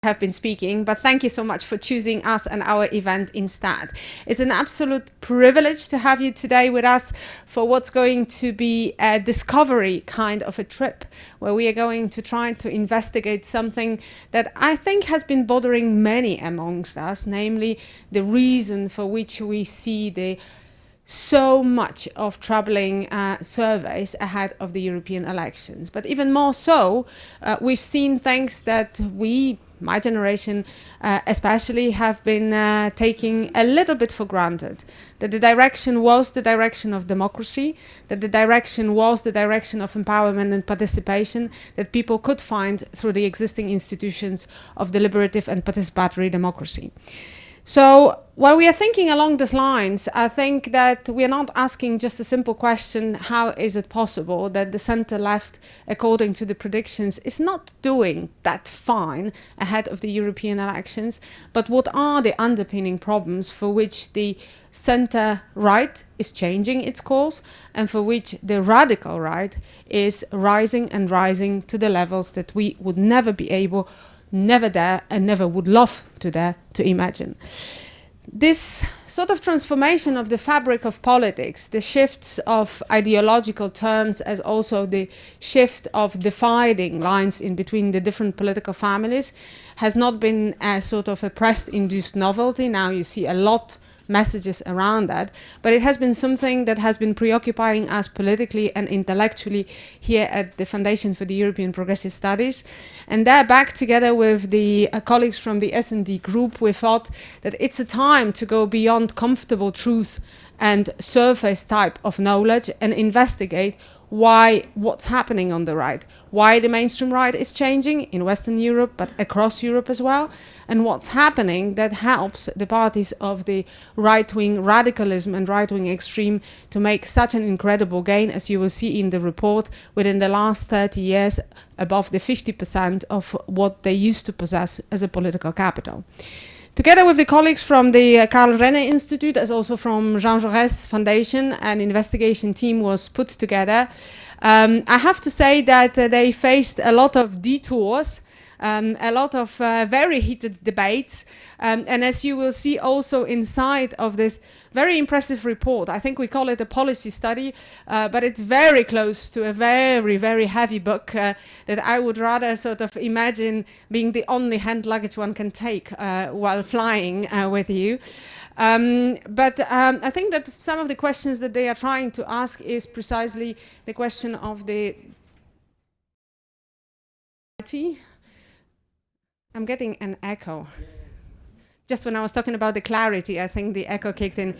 have been speaking, but thank you so much for choosing us and our event instead. It's an absolute privilege to have you today with us for what's going to be a discovery kind of a trip, where we are going to try to investigate something that I think has been bothering many amongst us, namely the reason for which we see the so much of troubling surveys ahead of the European elections. But even more so, we've seen things that we, my generation especially, have been taking a little bit for granted. That the direction was the direction of democracy, that the direction was the direction of empowerment and participation that people could find through the existing institutions of deliberative and participatory democracy. So while we are thinking along these lines, I think that we are not asking just a simple question: how is it possible that the center-left, according to the predictions, is not doing that fine ahead of the European elections? But what are the underpinning problems for which the center-right is changing its course, and for which the radical right is rising and rising to the levels that we would never be able, never dare, and never would love to dare to imagine. This sort of transformation of the fabric of politics, the shifts of ideological terms, as also the shift of dividing lines in between the different political families, has not been a sort of a press-induced novelty. Now you see a lot messages around that, but it has been something that has been preoccupying us politically and intellectually here at the Foundation for the European Progressive Studies. And there, back together with the colleagues from the S&D group, we thought that it's a time to go beyond comfortable truth and surface type of knowledge and investigate what's happening on the right, why the mainstream right is changing in Western Europe, but across Europe as well, and what's happening that helps the parties of the right-wing radicalism and right-wing extreme to make such an incredible gain, as you will see in the report, within the last 30 years, above the 50% of what they used to possess as a political capital. Together with the colleagues from the Karl-Renner-Institut, as also from Jean-Jaurès Fondation, an investigation team was put together. I have to say that they faced a lot of detours, a lot of very heated debates, and as you will see also inside of this very impressive report, I think we call it a policy study, but it's very close to a very, very heavy book that I would rather sort of imagine being the only hand luggage one can take while flying with you. But I think that some of the questions that they are trying to ask is precisely the question of the I'm getting an echo. Just when I was talking about the clarity, I think the echo kicked in.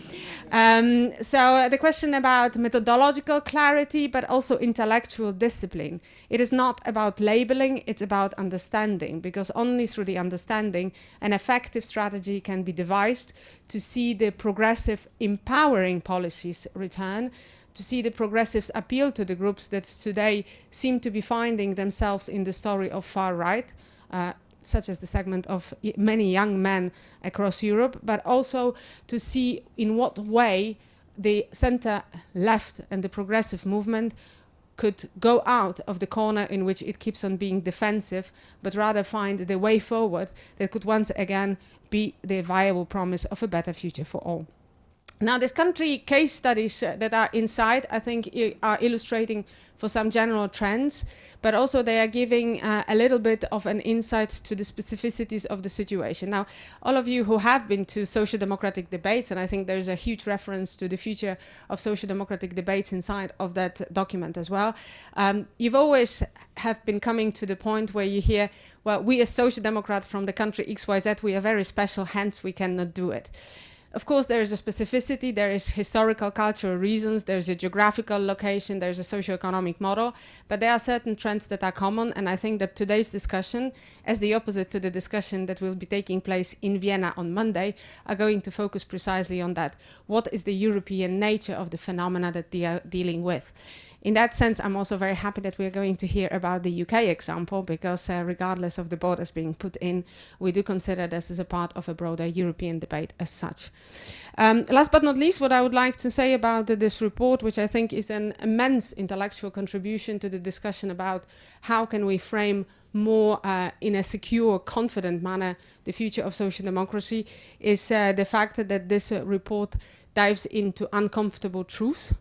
So the question about methodological clarity, but also intellectual discipline. It is not about labeling, it's about understanding, because only through the understanding an effective strategy can be devised to see the progressive empowering policies return, to see the progressives appeal to the groups that today seem to be finding themselves in the story of far right, such as the segment of many young men across Europe, but also to see in what way the center-left and the progressive movement could go out of the corner in which it keeps on being defensive, but rather find the way forward that could once again be the viable promise of a better future for all. Now, this country case studies that are inside, I think, are illustrating for some general trends, but also they are giving a little bit of an insight to the specificities of the situation. Now, all of you who have been to social democratic debates, and I think there's a huge reference to the future of social democratic debates inside of that document as well, you've always have been coming to the point where you hear, well, we as social democrats from the country XYZ, we are very special, hence we cannot do it. Of course, there is a specificity, there is historical, cultural reasons, there's a geographical location, there's a socio-economic model, but there are certain trends that are common, and I think that today's discussion, as the opposite to the discussion that will be taking place in Vienna on Monday, are going to focus precisely on that. What is the European nature of the phenomena that they are dealing with? In that sense, I'm also very happy that we're going to hear about the UK example, because regardless of the borders being put in, we do consider this as a part of a broader European debate as such. Last but not least, what I would like to say about this report, which I think is an immense intellectual contribution to the discussion about how can we frame more in a secure, confident manner the future of social democracy is the fact that this report dives into uncomfortable truths.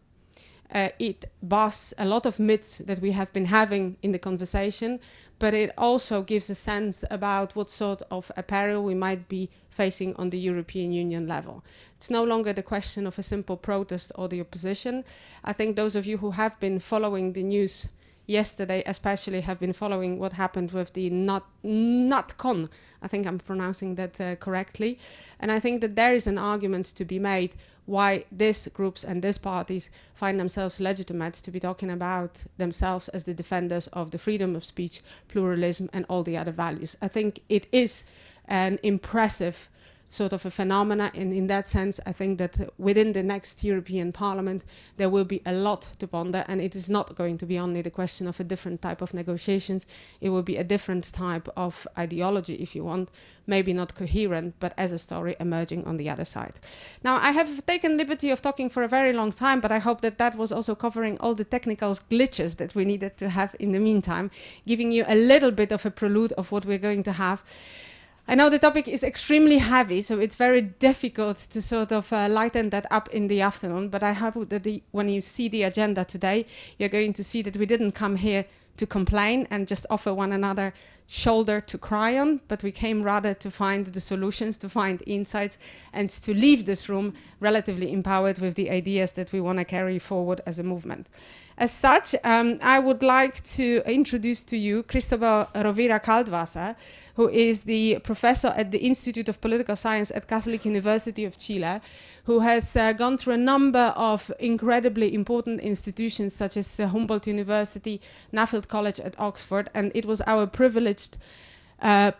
It busts a lot of myths that we have been having in the conversation, but it also gives a sense about what sort of a peril we might be facing on the European Union level. It's no longer the question of a simple protest or the opposition. I think those of you who have been following the news yesterday especially have been following what happened with the NatCon. I think I'm pronouncing that correctly. And I think that there is an argument to be made why these groups and these parties find themselves legitimate to be talking about themselves as the defenders of the freedom of speech, pluralism, and all the other values. I think it is an impressive sort of a phenomena, and in that sense I think that within the next European Parliament there will be a lot to ponder, and it is not going to be only the question of a different type of negotiations. It will be a different type of ideology, if you want, maybe not coherent, but as a story emerging on the other side. Now, I have taken liberty of talking for a very long time, but I hope that that was also covering all the technical glitches that we needed to have in the meantime, giving you a little bit of a prelude of what we're going to have. I know the topic is extremely heavy, so it's very difficult to sort of lighten that up in the afternoon, but I hope that when you see the agenda today, you're going to see that we didn't come here to complain and just offer one another shoulder to cry on, but we came rather to find the solutions, to find insights, and to leave this room relatively empowered with the ideas that we want to carry forward as a movement. As such, I would like to introduce to you Cristóbal Rovira Kaltwasser, who is the professor at the Institute of Political Science at Catholic University of Chile, who has gone through a number of incredibly important institutions such as Humboldt University, Nuffield College at Oxford, and it was our privileged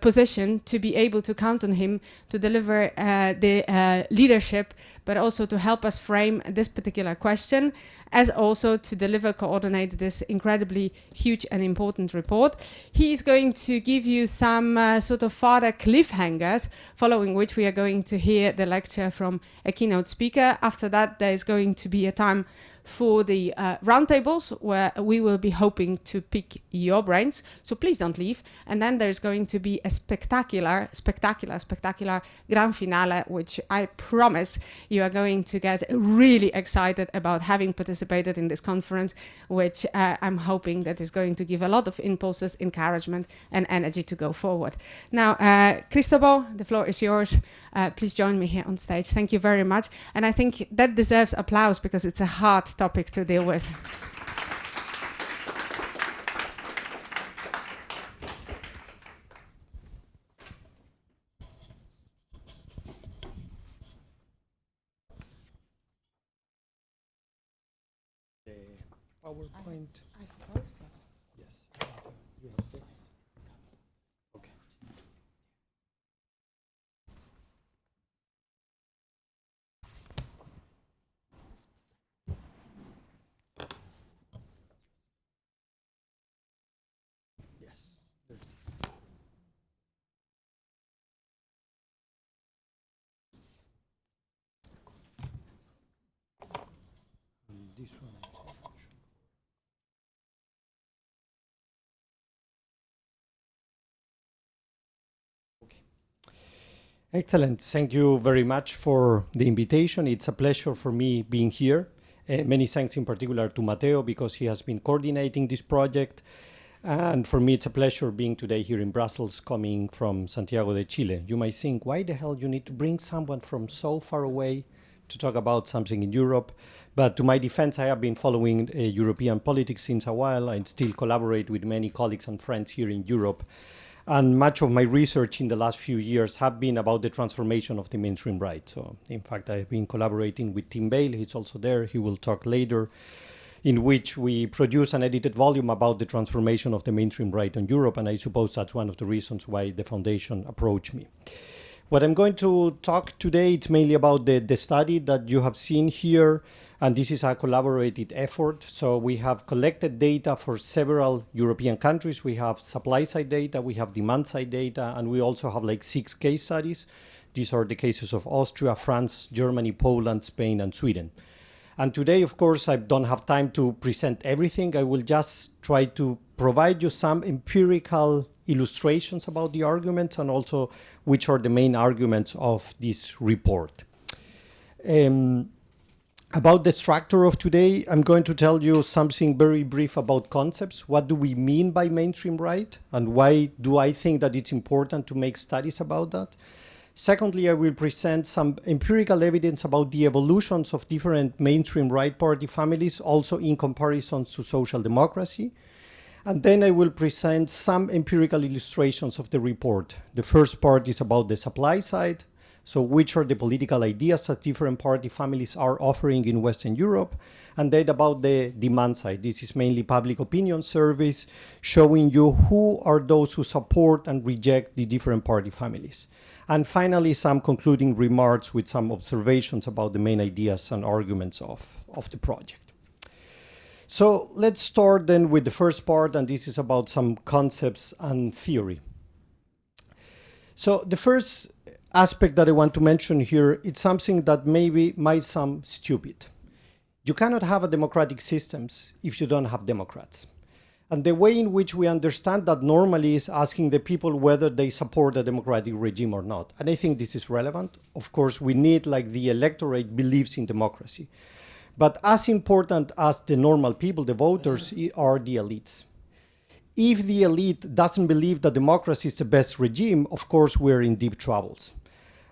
position to be able to count on him to deliver the leadership, but also to help us frame this particular question, as also to coordinate this incredibly huge and important report. He is going to give you some sort of further cliffhangers, following which we are going to hear the lecture from a keynote speaker. After that, there is going to be a time for the roundtables, where we will be hoping to pick your brains, so please don't leave. And then there's going to be a spectacular grand finale, which I promise you are going to get really excited about having participated in this conference, which I'm hoping that is going to give a lot of impulses, encouragement, and energy to go forward. Now, Cristóbal, the floor is yours. Please join me here on stage. Thank you very much. And I think that deserves applause because it's a hard topic to deal with. The PowerPoint. I suppose so. Yes. You have this. Okay. Yes. There's and this one. Excellent. Thank you very much for the invitation. It's a pleasure for me being here. Many thanks in particular to Matteo because he has been coordinating this project. And for me, it's a pleasure being today here in Brussels, coming from Santiago de Chile. You might think, why the hell you need to bring someone from so far away to talk about something in Europe? But to my defense, I have been following European politics since a while. I still collaborate with many colleagues and friends here in Europe. And much of my research in the last few years have been about the transformation of the mainstream right. So, in fact, I've been collaborating with Tim Bale. He's also there. He will talk later, in which we produce an edited volume about the transformation of the mainstream right in Europe. And I suppose that's one of the reasons why the Foundation approached me. What I'm going to talk today, it's mainly about the study that you have seen here. And this is a collaborated effort. So we have collected data for several European countries. We have supply side data, we have demand side data, and we also have like 6 case studies. These are the cases of Austria, France, Germany, Poland, Spain, and Sweden. And today, of course, I don't have time to present everything. I will just try to provide you some empirical illustrations about the arguments and also which are the main arguments of this report. About the structure of today, I'm going to tell you something very brief about concepts. What do we mean by mainstream right? And why do I think that it's important to make studies about that? Secondly, I will present some empirical evidence about the evolutions of different mainstream right party families, also in comparison to social democracy. And then I will present some empirical illustrations of the report. The first part is about the supply side. So which are the political ideas that different party families are offering in Western Europe? And then about the demand side. This is mainly public opinion surveys showing you who are those who support and reject the different party families. And finally, some concluding remarks with some observations about the main ideas and arguments of the project. So let's start then with the first part, and this is about some concepts and theory. So the first aspect that I want to mention here, it's something that maybe might sound stupid. You cannot have a democratic systems if you don't have democrats. And the way in which we understand that normally is asking the people whether they support a democratic regime or not. And I think this is relevant. Of course, we need, like, the electorate believes in democracy. But as important as the normal people, the voters, are the elites. If the elite doesn't believe that democracy is the best regime, of course, we're in deep troubles.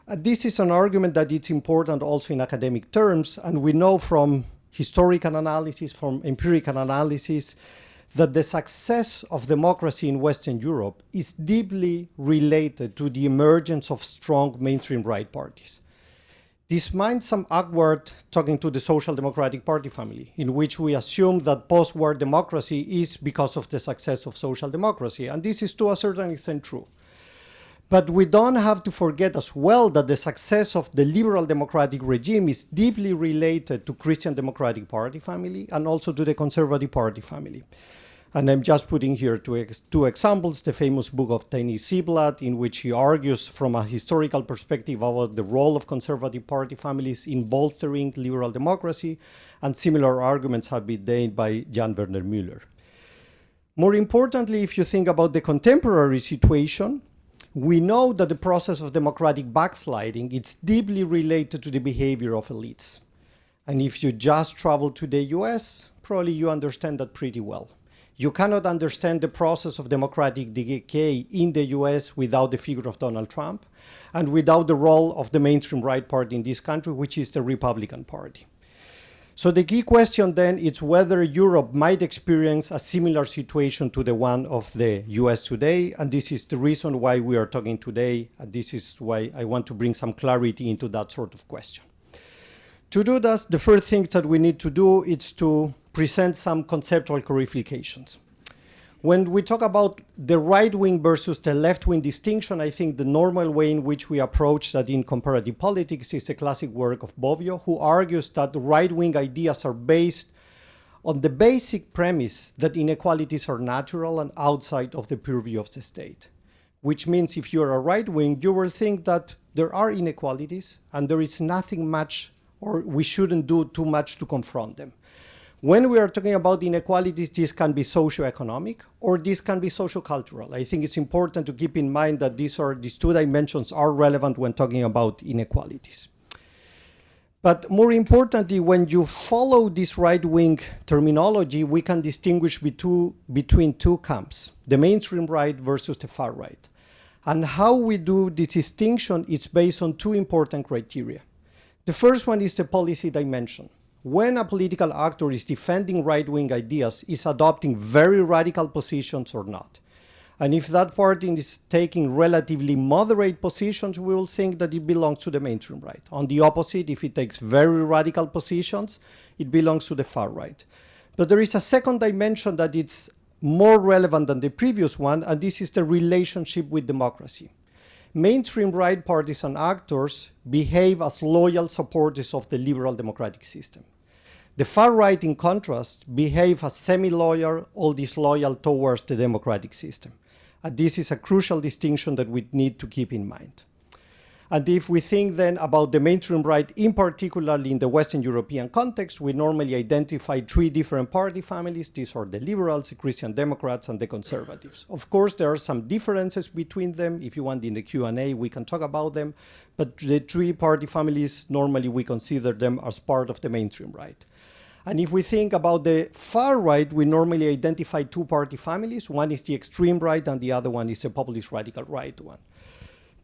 This is an argument that it's important also in academic terms, and we know from historical analysis, from empirical analysis, that the success of democracy in Western Europe is deeply related to the emergence of strong mainstream right parties. This might sound awkward talking to the Social Democratic Party family, in which we assume that post-war democracy is because of the success of social democracy, and this is to a certain extent true. But we don't have to forget as well that the success of the liberal democratic regime is deeply related to Christian Democratic Party family and also to the Conservative Party family. And I'm just putting here two examples, the famous book of Tony Ziblatt, in which he argues from a historical perspective about the role of Conservative Party families in bolstering liberal democracy, and similar arguments have been made by Jan Werner Müller. More importantly, if you think about the contemporary situation, we know that the process of democratic backsliding is deeply related to the behavior of elites. And if you just travel to the US, probably you understand that pretty well. You cannot understand the process of democratic decay in the US without the figure of Donald Trump and without the role of the mainstream right party in this country, which is the Republican Party. So the key question then is whether Europe might experience a similar situation to the one of the US today, and this is the reason why we are talking today, and this is why I want to bring some clarity into that sort of question. To do that, the first thing that we need to do is to present some conceptual clarifications. When we talk about the right-wing versus the left-wing distinction, I think the normal way in which we approach that in comparative politics is the classic work of Bobbio, who argues that the right-wing ideas are based on the basic premise that inequalities are natural and outside of the purview of the state. Which means if you're a right-wing, you will think that there are inequalities and there is nothing much, or we shouldn't do too much to confront them. When we are talking about inequalities, this can be socioeconomic or this can be sociocultural. I think it's important to keep in mind that these two dimensions are relevant when talking about inequalities. But more importantly, when you follow this right-wing terminology, we can distinguish between two camps, the mainstream right versus the far right. And how we do this distinction is based on two important criteria. The first one is the policy dimension. When a political actor is defending right-wing ideas, is adopting very radical positions or not. And if that party is taking relatively moderate positions, we will think that it belongs to the mainstream right. On the opposite, if it takes very radical positions, it belongs to the far right. But there is a second dimension that is more relevant than the previous one, and this is the relationship with democracy. Mainstream right parties and actors behave as loyal supporters of the liberal democratic system. The far right, in contrast, behave as semi-loyal or disloyal towards the democratic system. And this is a crucial distinction that we need to keep in mind. And if we think then about the mainstream right, in particular in the Western European context, we normally identify three different party families. These are the liberals, the Christian Democrats, and the conservatives. Of course, there are some differences between them. If you want in the Q&A, we can talk about them. But the three party families, normally we consider them as part of the mainstream right. And if we think about the far right, we normally identify two party families. One is the extreme right, and the other one is the populist radical right one.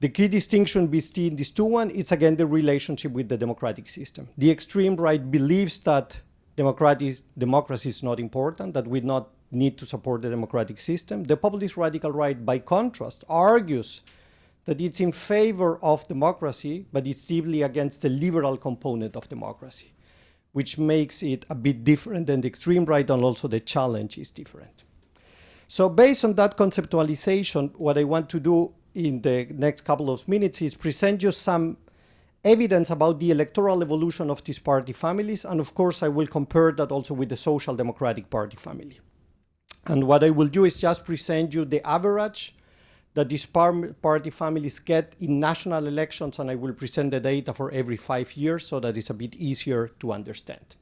The key distinction between these two ones is, again, the relationship with the democratic system. The extreme right believes that democracy is not important, that we not need to support the democratic system. The populist radical right, by contrast, argues that it's in favor of democracy, but it's deeply against the liberal component of democracy, which makes it a bit different than the extreme right, and also the challenge is different. So based on that conceptualization, what I want to do in the next couple of minutes is present you some evidence about the electoral evolution of these party families. And of course, I will compare that also with the Social Democratic Party family. And what I will do is just present you the average that these party families get in national elections, and I will present the data for every 5 years so that it's a bit easier to understand.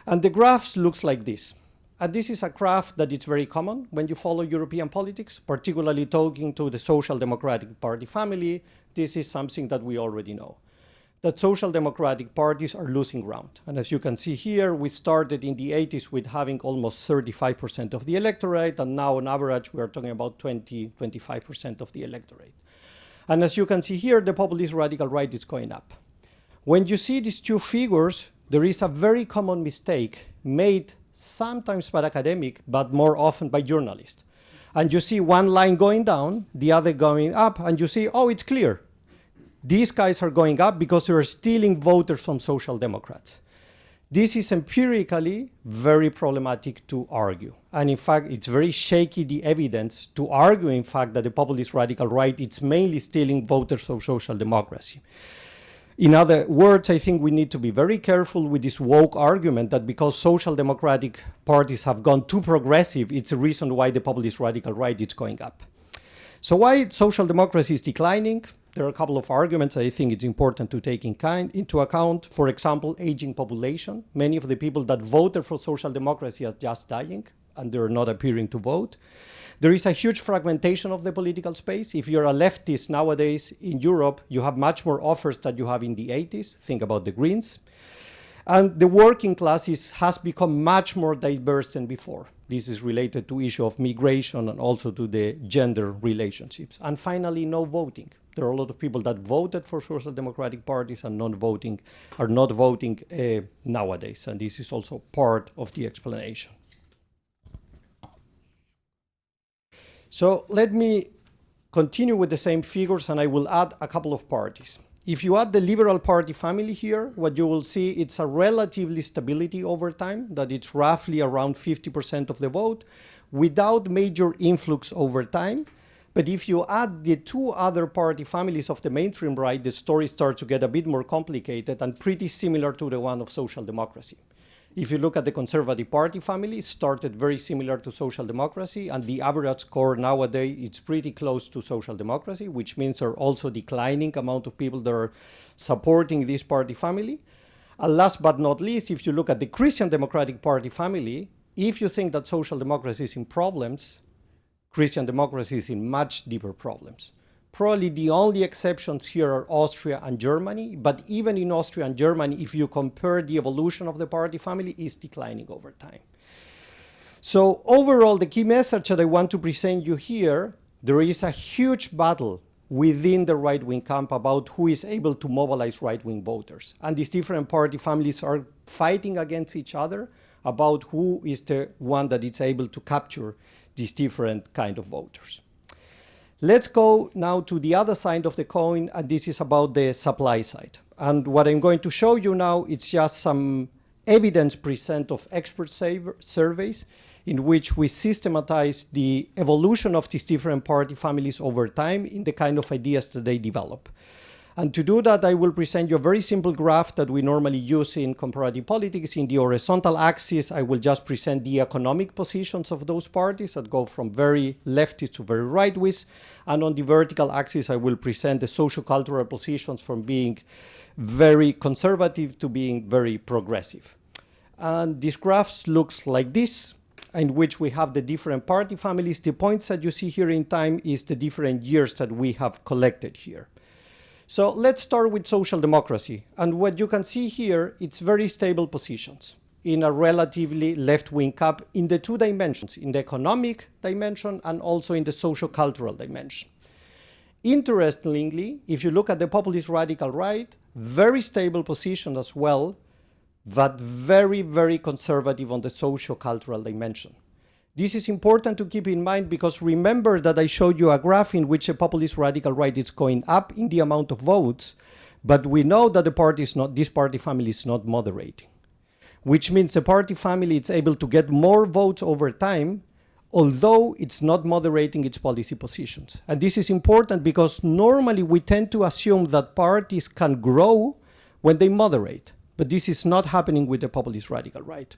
And the graphs looks like this. And this is a graph that is very common when you follow European politics, particularly talking to the Social Democratic Party family. This is something that we already know, that social democratic parties are losing ground. And as you can see here, we started in the 80s with having almost 35% of the electorate, and now on average, we are talking about 25% of the electorate. And as you can see here, the populist radical right is going up. When you see these two figures, there is a very common mistake made sometimes by academics, but more often by journalists. And you see one line going down, the other going up, and you see, oh, it's clear. These guys are going up because they're stealing voters from social democrats. This is empirically very problematic to argue. And in fact, it's very shaky, the evidence, to argue, in fact, that the populist radical right is mainly stealing voters from social democracy. In other words, I think we need to be very careful with this woke argument that because social democratic parties have gone too progressive, it's a reason why the populist radical right is going up. So why social democracy is declining? There are a couple of arguments I think it's important to take into account. For example, aging population. Many of the people that voted for social democracy are just dying, and they're not appearing to vote. There is a huge fragmentation of the political space. If you're a leftist nowadays in Europe, you have much more offers than you have in the 80s. Think about the Greens. And the working class has become much more diverse than before. This is related to issue of migration and also to the gender relationships. And finally, no voting. There are a lot of people that voted for social democratic parties and are not voting nowadays. And this is also part of the explanation. So let me continue with the same figures, and I will add a couple of parties. If you add the Liberal Party family here, what you will see, it's a relatively stability over time, that it's roughly around 50% of the vote, without major influx over time. But if you add the two other party families of the mainstream right, the story starts to get a bit more complicated and pretty similar to the one of social democracy. If you look at the Conservative Party family, it started very similar to social democracy, and the average score nowadays it's pretty close to social democracy, which means there are also declining amount of people that are supporting this party family. And last but not least, if you look at the Christian Democratic Party family, if you think that social democracy is in problems, Christian democracy is in much deeper problems. Probably the only exceptions here are Austria and Germany, but even in Austria and Germany, if you compare the evolution of the party family, is declining over time. So overall, the key message that I want to present you here, there is a huge battle within the right-wing camp about who is able to mobilize right-wing voters. And these different party families are fighting against each other about who is the one that is able to capture these different kind of voters. Let's go now to the other side of the coin, and this is about the supply side. And what I'm going to show you now, it's just some evidence present of expert surveys in which we systematize the evolution of these different party families over time in the kind of ideas that they develop. And to do that, I will present you a very simple graph that we normally use in comparative politics. In the horizontal axis, I will just present the economic positions of those parties that go from very leftist to very right-wing. And on the vertical axis, I will present the socio-cultural positions from being very conservative to being very progressive. And this graph looks like this, in which we have the different party families. The points that you see here in time is the different years that we have collected here. So let's start with social democracy. And what you can see here, it's very stable positions in a relatively left-wing camp in the two dimensions, in the economic dimension and also in the socio-cultural dimension. Interestingly, if you look at the populist radical right, very stable position as well, but very, very conservative on the socio-cultural dimension. This is important to keep in mind because remember that I showed you a graph in which a populist radical right is going up in the amount of votes, but we know that this party family is not moderating, which means the party family is able to get more votes over time, although it's not moderating its policy positions. And this is important because normally we tend to assume that parties can grow when they moderate, but this is not happening with the populist radical right.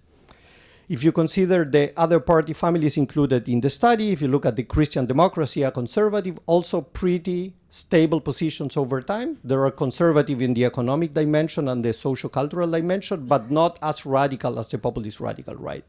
If you consider the other party families included in the study, if you look at the Christian democracy, a conservative, also pretty stable positions over time. There are conservative in the economic dimension and the socio-cultural dimension, but not as radical as the populist radical right.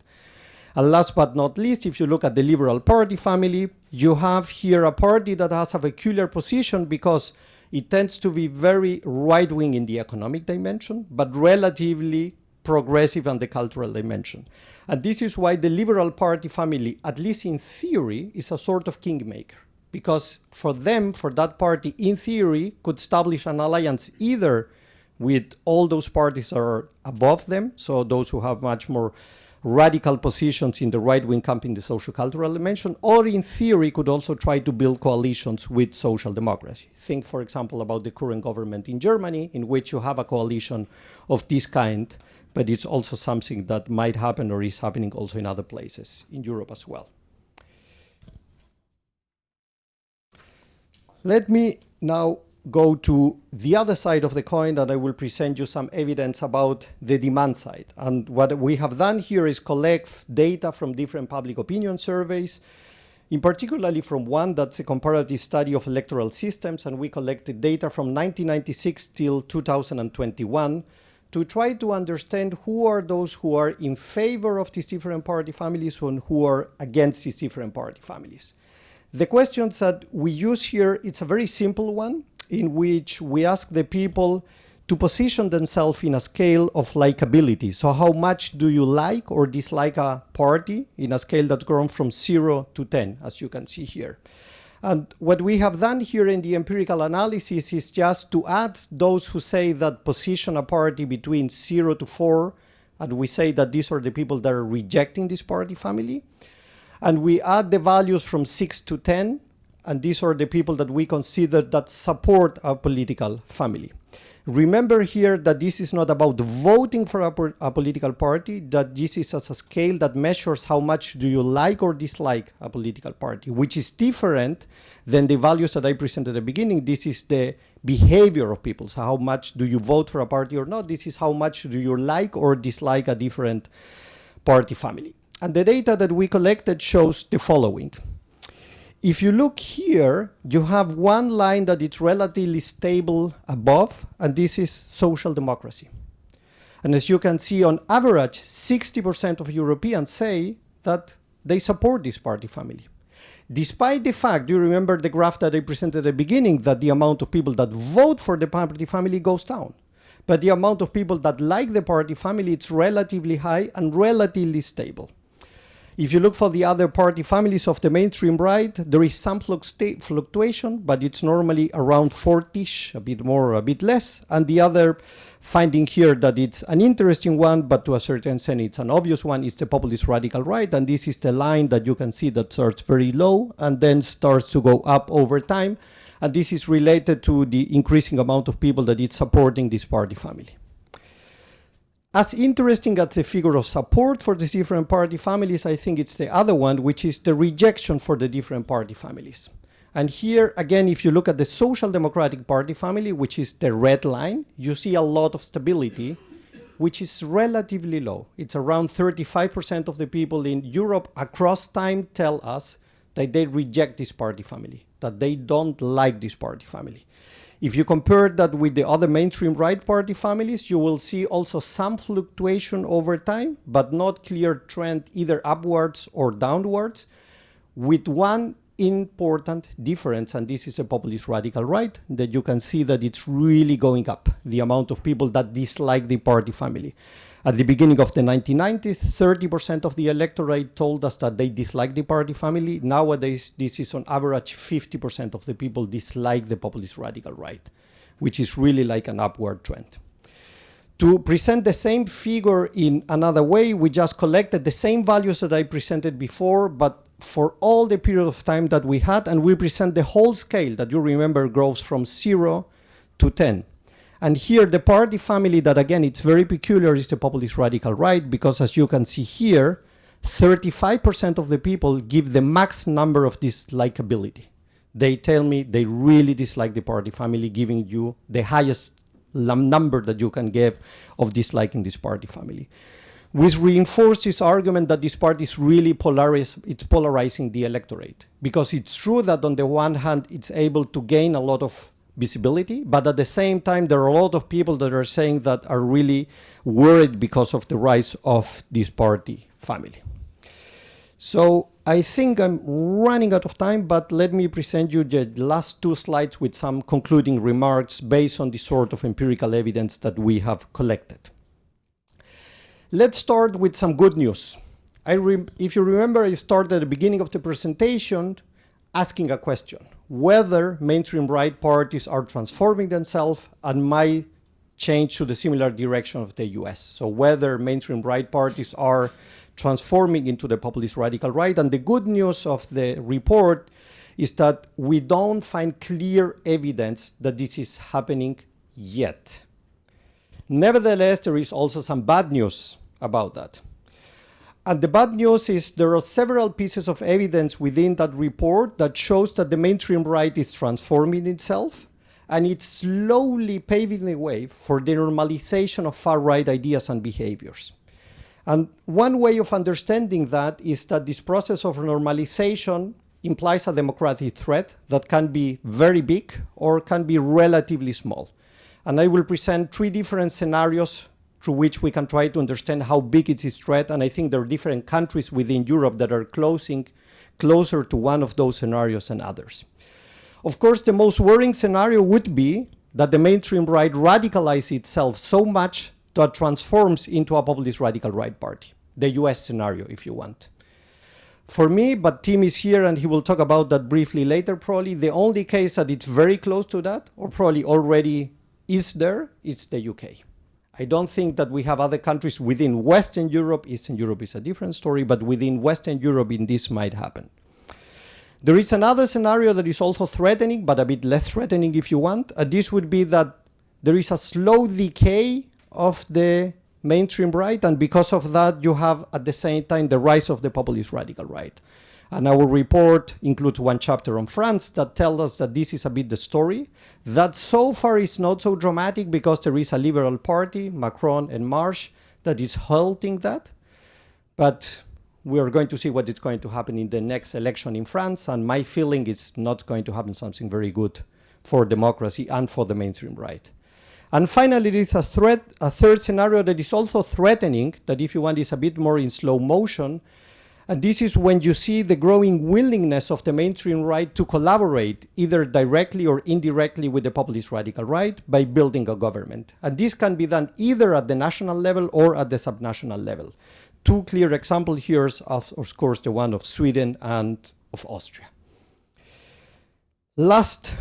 And last but not least, if you look at the Liberal Party family, you have here a party that has a peculiar position because it tends to be very right-wing in the economic dimension, but relatively progressive on the cultural dimension. And this is why the Liberal Party family, at least in theory, is a sort of kingmaker. Because for them, for that party, in theory, could establish an alliance either with all those parties that are above them, so those who have much more radical positions in the right-wing camp in the social-cultural dimension, or in theory could also try to build coalitions with social democracy. Think, for example, about the current government in Germany, in which you have a coalition of this kind, but it's also something that might happen or is happening also in other places in Europe as well. Let me now go to the other side of the coin, and I will present you some evidence about the demand side. And what we have done here is collect data from different public opinion surveys, in particularly from one that's a comparative study of electoral systems, and we collected data from 1996 till 2021 to try to understand who are those who are in favor of these different party families and who are against these different party families. The questions that we use here, it's a very simple one, in which we ask the people to position themselves in a scale of likability. So how much do you like or dislike a party in a scale that's grown from 0 to 10, as you can see here. And what we have done here in the empirical analysis is just to add those who say that position a party between 0 to 4, and we say that these are the people that are rejecting this party family. And we add the values from 6 to 10, and these are the people that we consider that support a political family. Remember here that this is not about voting for a political party, that this is as a scale that measures how much do you like or dislike a political party, which is different than the values that I presented at the beginning. This is the behavior of people. So how much do you vote for a party or not? This is how much do you like or dislike a different party family. And the data that we collected shows the following. If you look here, you have one line that is relatively stable above, and this is social democracy. And as you can see, on average, 60% of Europeans say that they support this party family. Despite the fact, do you remember the graph that I presented at the beginning, that the amount of people that vote for the party family goes down. But the amount of people that like the party family, it's relatively high and relatively stable. If you look for the other party families of the mainstream right, there is some fluctuation, but it's normally around 40-ish, a bit more, a bit less. And the other finding here that it's an interesting one, but to a certain extent it's an obvious one, is the populist radical right. And this is the line that you can see that starts very low and then starts to go up over time. And this is related to the increasing amount of people that it's supporting this party family. As interesting as the figure of support for the different party families, I think it's the other one, which is the rejection for the different party families. And here, again, if you look at the Social Democratic Party family, which is the red line, you see a lot of stability, which is relatively low. It's around 35% of the people in Europe across time tell us that they reject this party family, that they don't like this party family. If you compare that with the other mainstream right party families, you will see also some fluctuation over time, but not clear trend either upwards or downwards, with one important difference, and this is a populist radical right, that you can see that it's really going up, the amount of people that dislike the party family. At the beginning of the 1990s, 30% of the electorate told us that they dislike the party family. Nowadays, this is on average 50% of the people dislike the populist radical right, which is really like an upward trend. To present the same figure in another way, we just collected the same values that I presented before, but for all the period of time that we had, and we present the whole scale that you remember grows from 0 to 10. And here the party family that, again, it's very peculiar, is the populist radical right, because as you can see here, 35% of the people give the max number of dislikability. They tell me they really dislike the party family, giving you the highest number that you can give of disliking this party family. Which reinforces this argument that this party is really polarizing the electorate. Because it's true that on the one hand, it's able to gain a lot of visibility, but at the same time, there are a lot of people that are saying that are really worried because of the rise of this party family. So I think I'm running out of time, but let me present you the last two slides with some concluding remarks based on the sort of empirical evidence that we have collected. Let's start with some good news. If you remember, I started at the beginning of the presentation asking a question, whether mainstream right parties are transforming themselves and might change to the similar direction of the US. So whether mainstream right parties are transforming into the populist radical right. And the good news of the report is that we don't find clear evidence that this is happening yet. Nevertheless, there is also some bad news about that. And the bad news is there are several pieces of evidence within that report that shows that the mainstream right is transforming itself, and it's slowly paving the way for the normalization of far-right ideas and behaviors. And one way of understanding that is that this process of normalization implies a democratic threat that can be very big or can be relatively small. And I will present three different scenarios through which we can try to understand how big is this threat. And I think there are different countries within Europe that are closer to one of those scenarios than others. Of course, the most worrying scenario would be that the mainstream right radicalizes itself so much that it transforms into a populist radical right party, the US scenario, if you want. For me, but Tim is here and he will talk about that briefly later probably, the only case that it's very close to that, or probably already is there, is the UK. I don't think that we have other countries within Western Europe. Eastern Europe is a different story, but within Western Europe, this might happen. There is another scenario that is also threatening, but a bit less threatening if you want. This would be that there is a slow decay of the mainstream right, and because of that, you have at the same time the rise of the populist radical right. And our report includes one chapter on France that tells us that this is a bit the story. That so far is not so dramatic because there is a liberal party, Macron and Marche, that is halting that. But we are going to see what is going to happen in the next election in France. And my feeling is not going to happen something very good for democracy and for the mainstream right. And finally, there is a third scenario that is also threatening, that if you want is a bit more in slow motion. And this is when you see the growing willingness of the mainstream right to collaborate, either directly or indirectly with the populist radical right, by building a government. And this can be done either at the national level or at the subnational level. Two clear examples here are, of course, the one of Sweden and of Austria. Last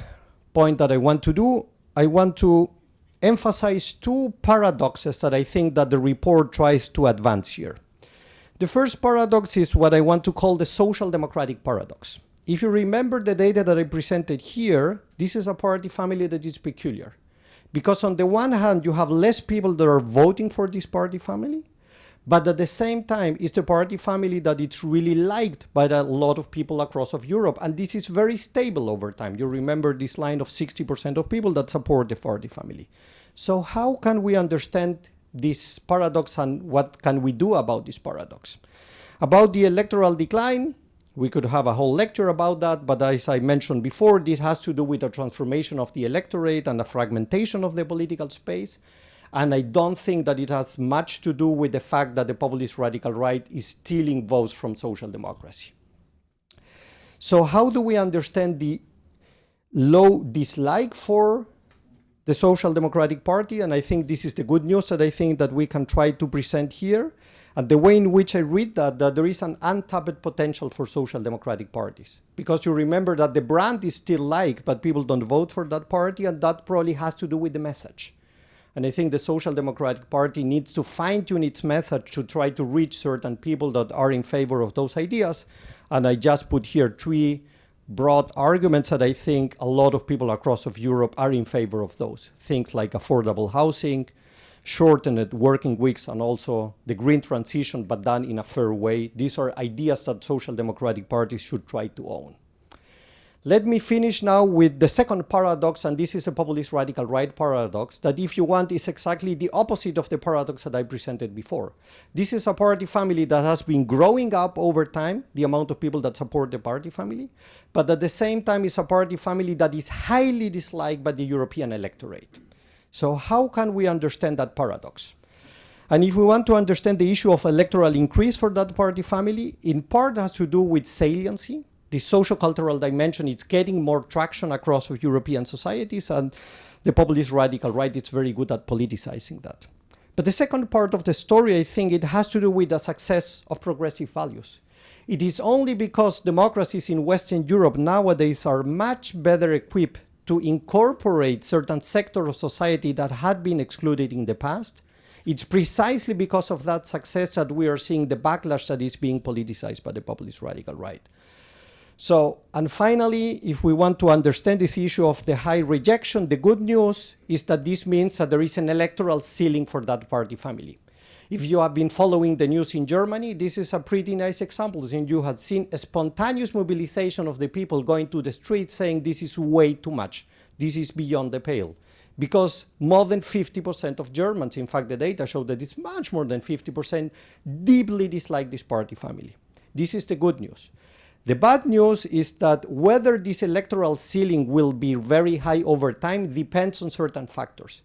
point that I want to do, I want to emphasize two paradoxes that I think that the report tries to advance here. The first paradox is what I want to call the social democratic paradox. If you remember the data that I presented here, this is a party family that is peculiar. Because on the one hand, you have less people that are voting for this party family, But at the same time, it's the party family that it's really liked by a lot of people across of Europe. And this is very stable over time. You remember this line of 60% of people that support the party family. So how can we understand this paradox and what can we do about this paradox? About the electoral decline, we could have a whole lecture about that, but as I mentioned before, this has to do with a transformation of the electorate and a fragmentation of the political space. And I don't think that it has much to do with the fact that the populist radical right is stealing votes from social democracy. So how do we understand the low dislike for the Social Democratic Party? And I think this is the good news that I think that we can try to present here. And the way in which I read that there is an untapped potential for social democratic parties. Because you remember that the brand is still liked, but people don't vote for that party, and that probably has to do with the message. And I think the Social Democratic Party needs to fine-tune its message to try to reach certain people that are in favor of those ideas. And I just put here 3 broad arguments that I think a lot of people across of Europe are in favor of those. Things like affordable housing, shortened working weeks, and also the green transition, but done in a fair way. These are ideas that social democratic parties should try to own. Let me finish now with the second paradox, and this is a populist radical right paradox, that if you want is exactly the opposite of the paradox that I presented before. This is a party family that has been growing up over time, the amount of people that support the party family, but at the same time is a party family that is highly disliked by the European electorate. So how can we understand that paradox? And if we want to understand the issue of electoral increase for that party family, in part has to do with saliency. The socio-cultural dimension is getting more traction across European societies, and the populist radical right is very good at politicizing that. But the second part of the story, I think it has to do with the success of progressive values. It is only because democracies in Western Europe nowadays are much better equipped to incorporate certain sectors of society that had been excluded in the past. It's precisely because of that success that we are seeing the backlash that is being politicized by the populist radical right. So, and finally, if we want to understand this issue of the high rejection, the good news is that this means that there is an electoral ceiling for that party family. If you have been following the news in Germany, this is a pretty nice example. And you have seen a spontaneous mobilization of the people going to the streets saying this is way too much. This is beyond the pale. Because more than 50% of Germans, in fact, the data show that it's much more than 50%, deeply dislike this party family. This is the good news. The bad news is that whether this electoral ceiling will be very high over time depends on certain factors.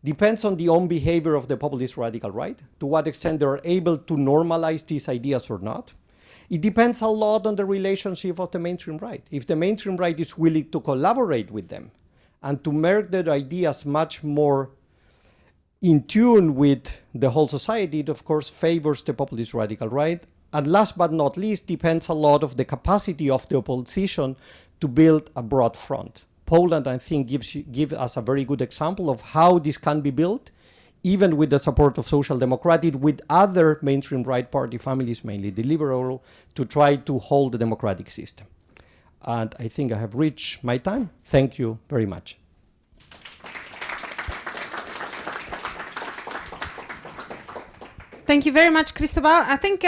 Depends on the own behavior of the populist radical right, to what extent they're able to normalize these ideas or not. It depends a lot on the relationship of the mainstream right. If the mainstream right is willing to collaborate with them and to make their ideas much more in tune with the whole society, it of course favors the populist radical right. And last but not least, depends a lot of the capacity of the opposition to build a broad front. Poland, I think, gives us a very good example of how this can be built, even with the support of Social Democratic, with other mainstream right party families, mainly the liberal, to try to hold the democratic system. And I think I have reached my time. Thank you very much. Thank you very much, Cristóbal. I think,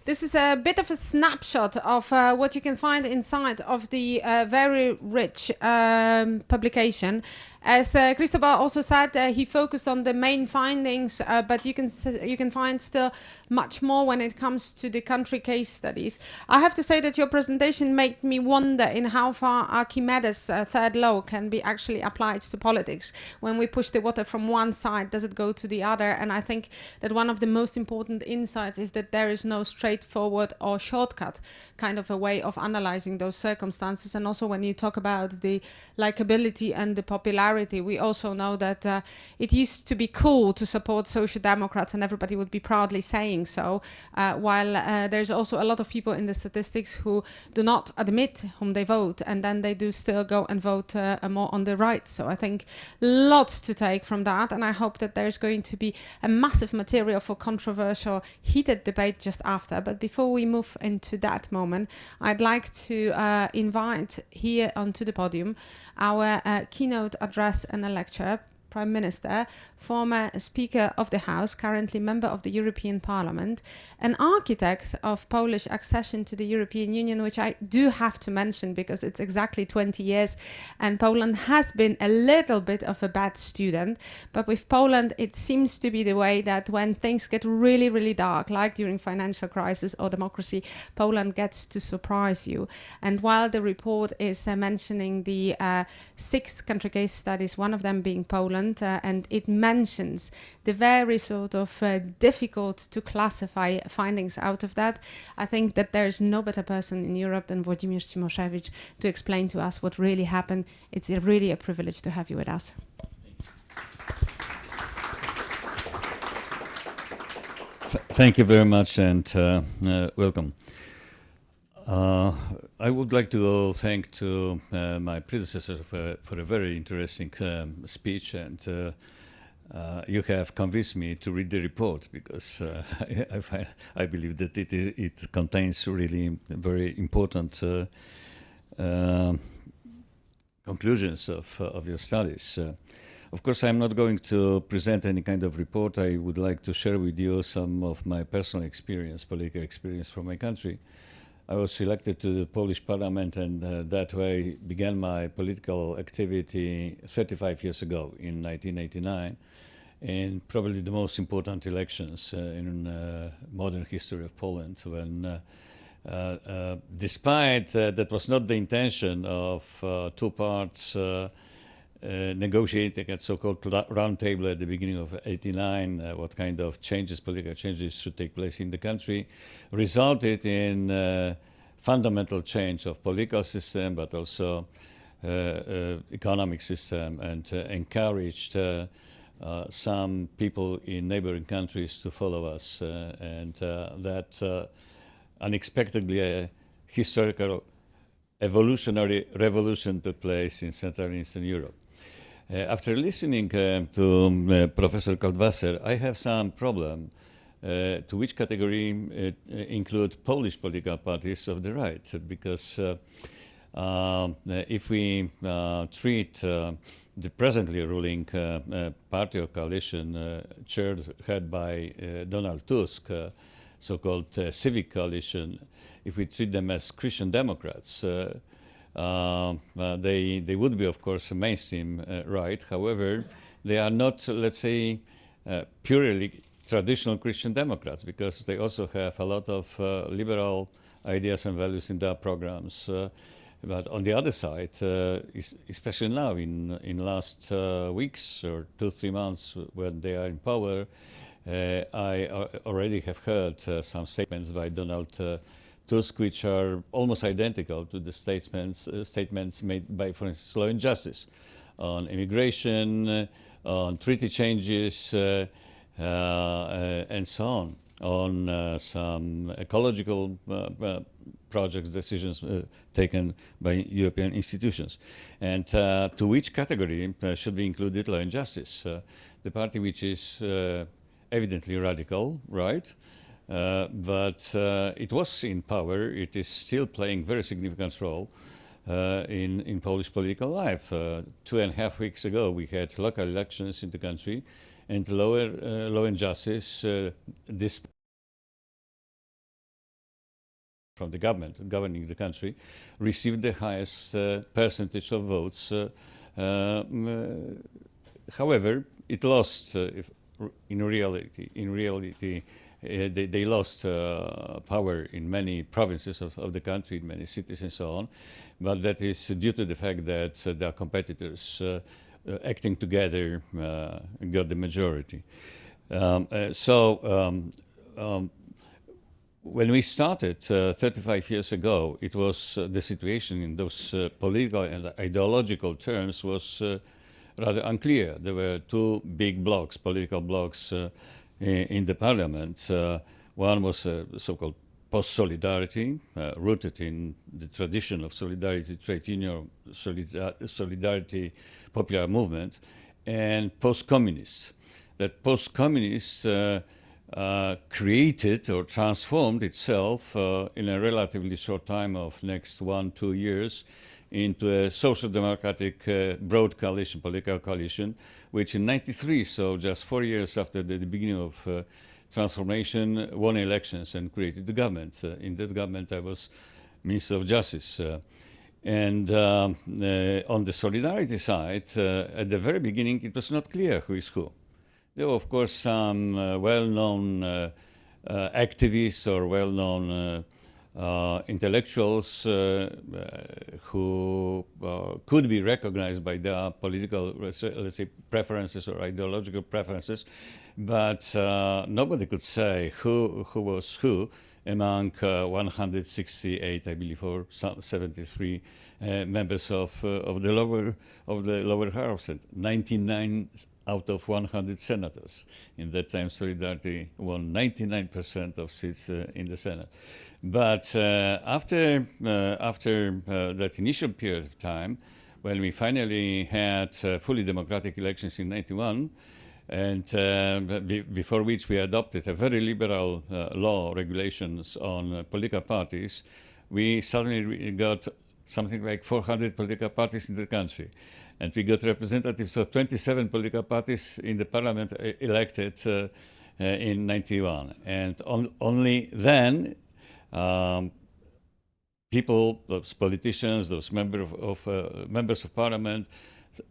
this is a bit of a snapshot of what you can find inside of the very rich publication. As Cristóbal also said, he focused on the main findings, but you can find still much more when it comes to the country case studies. I have to say that your presentation made me wonder in how far Archimedes' third law can be actually applied to politics. When we push the water from one side, does it go to the other? And I think that one of the most important insights is that there is no straightforward or shortcut kind of a way of analyzing those circumstances. And also when you talk about the likability and the popularity, we also know that it used to be cool to support Social Democrats and everybody would be proudly saying so, while there's also a lot of people in the statistics who do not admit whom they vote, and then they do still go and vote more on the right. So I think lots to take from that, and I hope that there's going to be a massive material for controversial, heated debate just after. But before we move into that moment, I'd like to invite here onto the podium our keynote address and a lecture, Prime Minister, former Speaker of the House, currently member of the European Parliament, an architect of Polish accession to the European Union, which I do have to mention because it's exactly 20 years and Poland has been a little bit of a bad student. But with Poland, it seems to be the way that when things get really, really dark, like during financial crisis or democracy, Poland gets to surprise you. And while the report is mentioning the 6 country case studies, one of them being Poland, and it mentions the very sort of difficult to classify findings out of that, I think that there is no better person in Europe than Włodzimierz Cimoszewicz to explain to us what really happened. It's really a privilege to have you with us. Thank you very much and welcome. I would like to thank to my predecessor for a very interesting speech, and you have convinced me to read the report because I believe that it contains really very important conclusions of your studies. Of course, I'm not going to present any kind of report. I would like to share with you some of my personal experience, political experience from my country. I was elected to the Polish Parliament and that way began my political activity 35 years ago in 1989, in probably the most important elections in modern history of Poland, when despite that was not the intention of two parts negotiating at so-called round table at the beginning of '89, what kind of changes, political changes should take place in the country, resulted in fundamental change of political system, but also economic system, and encouraged some people in neighboring countries to follow us, and that unexpectedly a historical evolutionary revolution took place in Central and Eastern Europe. After listening to Professor Kaltwasser, I have some problem to which category include Polish political parties of the right, because if we treat the presently ruling party or coalition head by Donald Tusk, so-called civic coalition, if we treat them as Christian Democrats, they would be, of course, a mainstream right. However, they are not, let's say, purely traditional Christian Democrats, because they also have a lot of liberal ideas and values in their programs. But on the other side, especially now in last weeks or 2-3 months when they are in power, I already have heard some statements by Donald Tusk, which are almost identical to the statements made by, for instance, Law and Justice on immigration, on treaty changes, and so on some ecological projects, decisions taken by European institutions. And to which category should be included Law and Justice? The party which is evidently radical, right? But it was in power. It is still playing very significant role in Polish political life. 2.5 weeks ago, we had local elections in the country, and Law and Justice, this from the government governing the country, received the highest percentage of votes. However, it lost. In reality, they lost power in many provinces of the country, in many cities and so on. But that is due to the fact that their competitors acting together got the majority. When we started 35 years ago, it was the situation in those political and ideological terms was rather unclear. There were two big blocks, political blocks in the parliament. One was so-called post-solidarity, rooted in the tradition of solidarity, trade union, solidarity, popular movement, and post-communist. That post-communist created or transformed itself in a relatively short time of next 1-2 years into a social democratic broad coalition, political coalition, which in '93, so just 4 years after the beginning of transformation, won elections and created the government. In that government, I was Minister of Justice. And on the solidarity side, at the very beginning, it was not clear who is who. There were, of course, some well-known activists or well-known intellectuals who could be recognized by their political, let's say, preferences or ideological preferences, but nobody could say who was who among 168, I believe, or 73 members of the lower house, and 99 out of 100 senators. In that time, Solidarity won 99% of seats in the Senate. But after that initial period of time, when we finally had fully democratic elections in '91, and before which we adopted a very liberal law regulations on political parties, we suddenly got something like 400 political parties in the country. And we got representatives of 27 political parties in the parliament elected in '91. And only then people, those politicians, those members of parliament,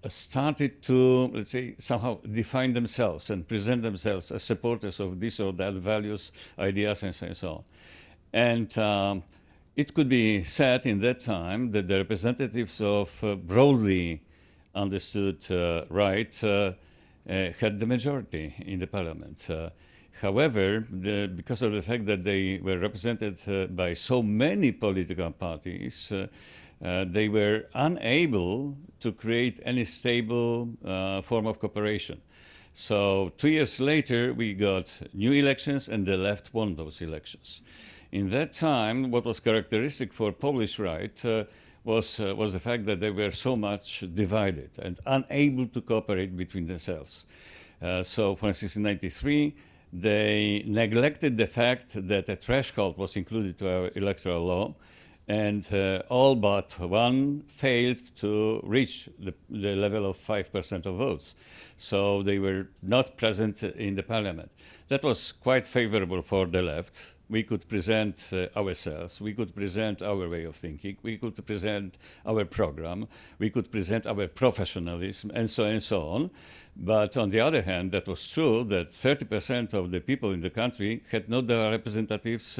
started to, let's say, somehow define themselves and present themselves as supporters of this or that values, ideas, and so on. And it could be said in that time that the representatives of broadly understood right had the majority in the parliament. However, because of the fact that they were represented by so many political parties, they were unable to create any stable form of cooperation. So 2 years later, we got new elections, and the left won those elections. In that time, what was characteristic for Polish right was the fact that they were so much divided and unable to cooperate between themselves. So, for instance, in '93, they neglected the fact that a threshold was included to our electoral law, and all but one failed to reach the level of 5% of votes. So they were not present in the parliament. That was quite favorable for the left. We could present ourselves, we could present our way of thinking, we could present our program, we could present our professionalism, and so on. But on the other hand, that was true that 30% of the people in the country had not their representatives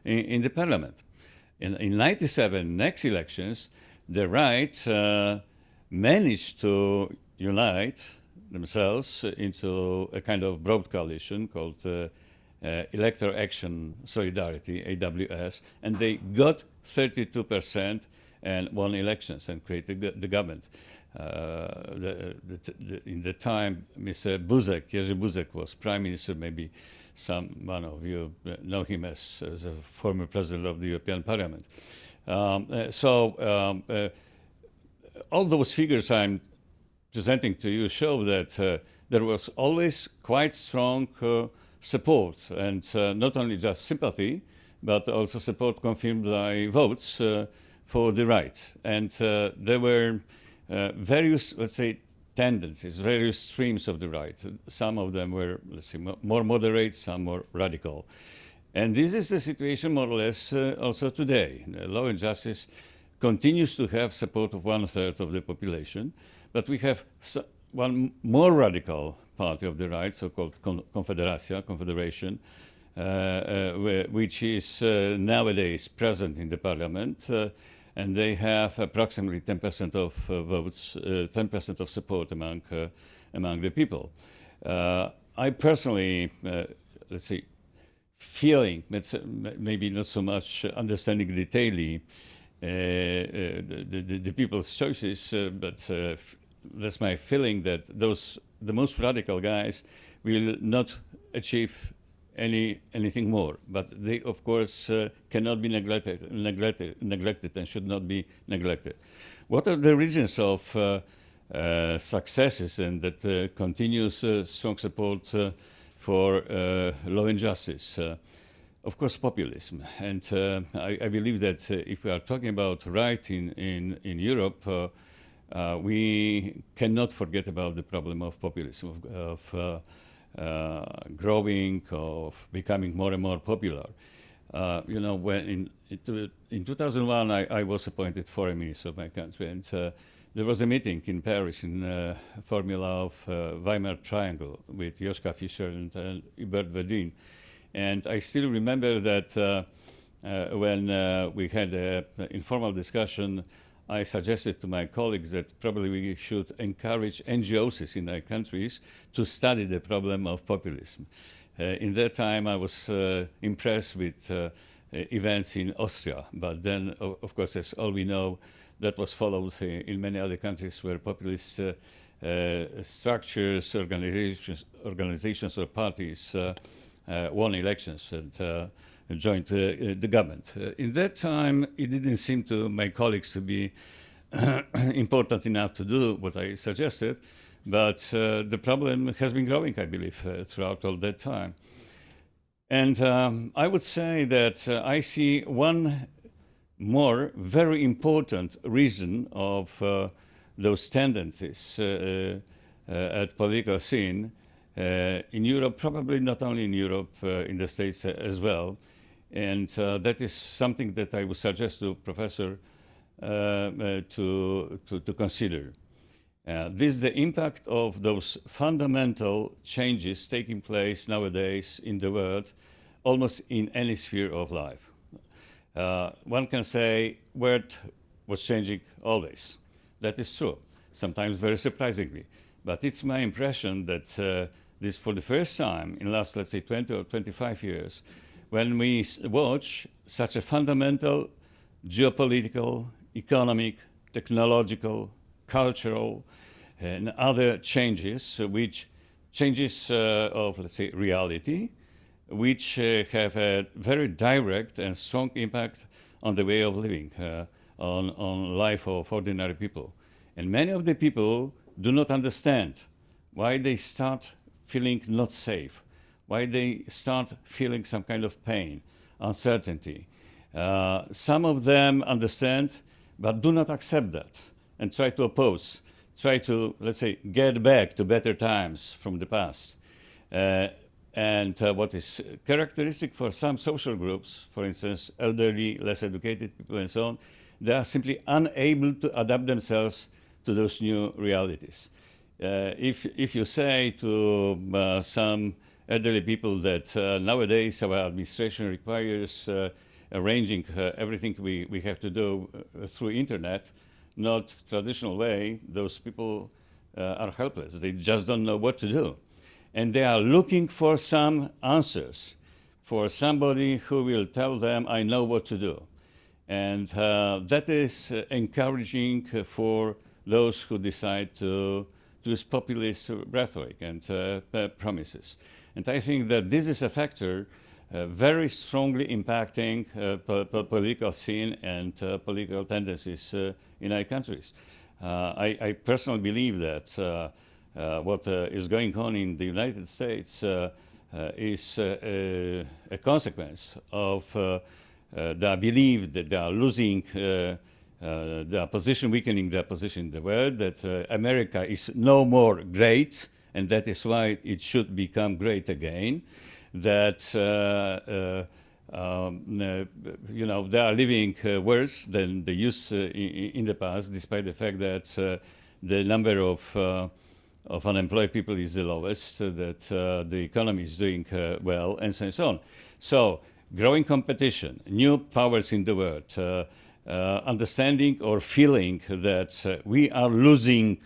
in the parliament. In '97, next elections, the right managed to unite themselves into a kind of broad coalition called Electoral Action Solidarity, AWS, and they got 32% and won elections and created the government. In the time, Mr. Buzek, Jerzy Buzek, was prime minister. Maybe one of you know him as a former president of the European Parliament. All those figures I'm presenting to you show that there was always quite strong support, and not only just sympathy, but also support confirmed by votes for the right. And there were various, let's say, tendencies, various streams of the right. Some of them were, let's say, more moderate, some more radical. And this is the situation more or less also today. Law and Justice continues to have support of 1/3 of the population, but we have one more radical party of the right, so-called Confederation, which is nowadays present in the parliament, and they have approximately 10% of votes, 10% of support among the people. I personally, let's say, feeling, maybe not so much understanding detailedly the people's choices, but that's my feeling that the most radical guys will not achieve anything more, but they of course cannot be neglected and should not be neglected. What are the reasons of successes and that continuous strong support for law and justice? of course, populism. And I believe that if we are talking about right in Europe, we cannot forget about the problem of populism, of growing, of becoming more and more popular. When in 2001, I was appointed foreign minister of my country, and there was a meeting in Paris in Formula of Weimar Triangle with Joschka Fischer and Hubert Verdun. And I still remember that when we had an informal discussion, I suggested to my colleagues that probably we should encourage NGOs in our countries to study the problem of populism. In that time, I was impressed with events in Austria, but then, of course, as all we know, that was followed in many other countries where populist structures, organizations or parties won elections and joined the government. In that time, it didn't seem to my colleagues to be important enough to do what I suggested, but the problem has been growing, I believe, throughout all that time. And I would say that I see one more very important reason of those tendencies at political scene in Europe, probably not only in Europe, in the States as well. And that is something that I would suggest to Professor to consider. This is the impact of those fundamental changes taking place nowadays in the world, almost in any sphere of life. One can say world was changing always. That is true, sometimes very surprisingly. But it's my impression that this, for the first time in the last, let's say, 20 or 25 years, when we watch such a fundamental geopolitical, economic, technological, cultural, and other changes, which changes of, let's say, reality, which have a very direct and strong impact on the way of living, on life of ordinary people. And many of the people do not understand why they start feeling not safe, why they start feeling some kind of pain, uncertainty. Some of them understand, but do not accept that and try to oppose, try to, let's say, get back to better times from the past. And what is characteristic for some social groups, for instance, elderly, less educated people and so on, they are simply unable to adapt themselves to those new realities. If you say to some elderly people that nowadays our administration requires arranging everything we have to do through internet, not traditional way, those people are helpless. They just don't know what to do. And they are looking for some answers, for somebody who will tell them, I know what to do. And that is encouraging for those who decide to use populist rhetoric and promises. And I think that this is a factor very strongly impacting political scene and political tendencies in our countries. I personally believe that what is going on in the United States is a consequence of the belief that they are losing their position, weakening their position in the world, that America is no more great, and that is why it should become great again, that they are living worse than they used in the past, despite the fact that the number of unemployed people is the lowest, that the economy is doing well, and so on. So, growing competition, new powers in the world, understanding or feeling that we are losing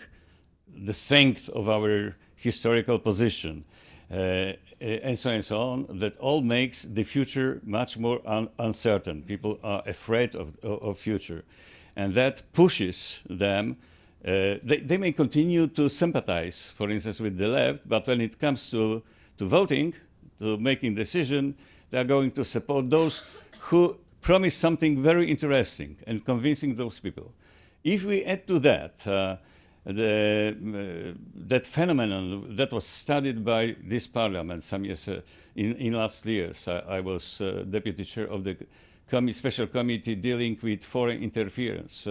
the strength of our historical position, and so on, that all makes the future much more uncertain. People are afraid of future. And that pushes them. They may continue to sympathize, for instance, with the left, but when it comes to voting, to making decision, they are going to support those who promise something very interesting and convincing those people. If we add to that that phenomenon that was studied by this parliament some years in last years. I was deputy chair of the special committee dealing with foreign interference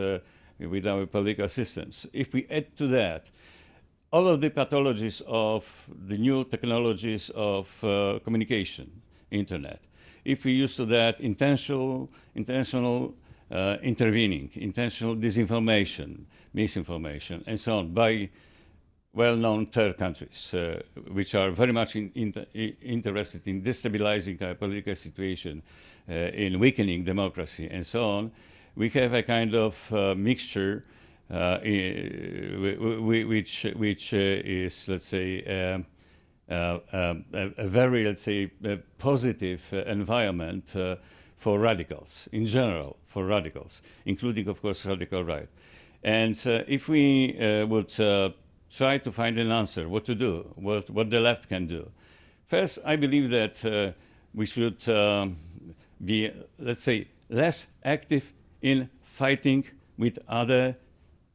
with our political systems. If we add to that all of the pathologies of the new technologies of communication, internet, if we use to that intentional intervening, intentional disinformation, misinformation, and so on by well-known third countries, which are very much interested in destabilizing our political situation, in weakening democracy, and so on, we have a kind of mixture which is, let's say, a very, let's say, positive environment for radicals, in general, for radicals, including, of course, radical right. And if we would try to find an answer, what to do, what the left can do. First, I believe that we should be, let's say, less active in fighting with other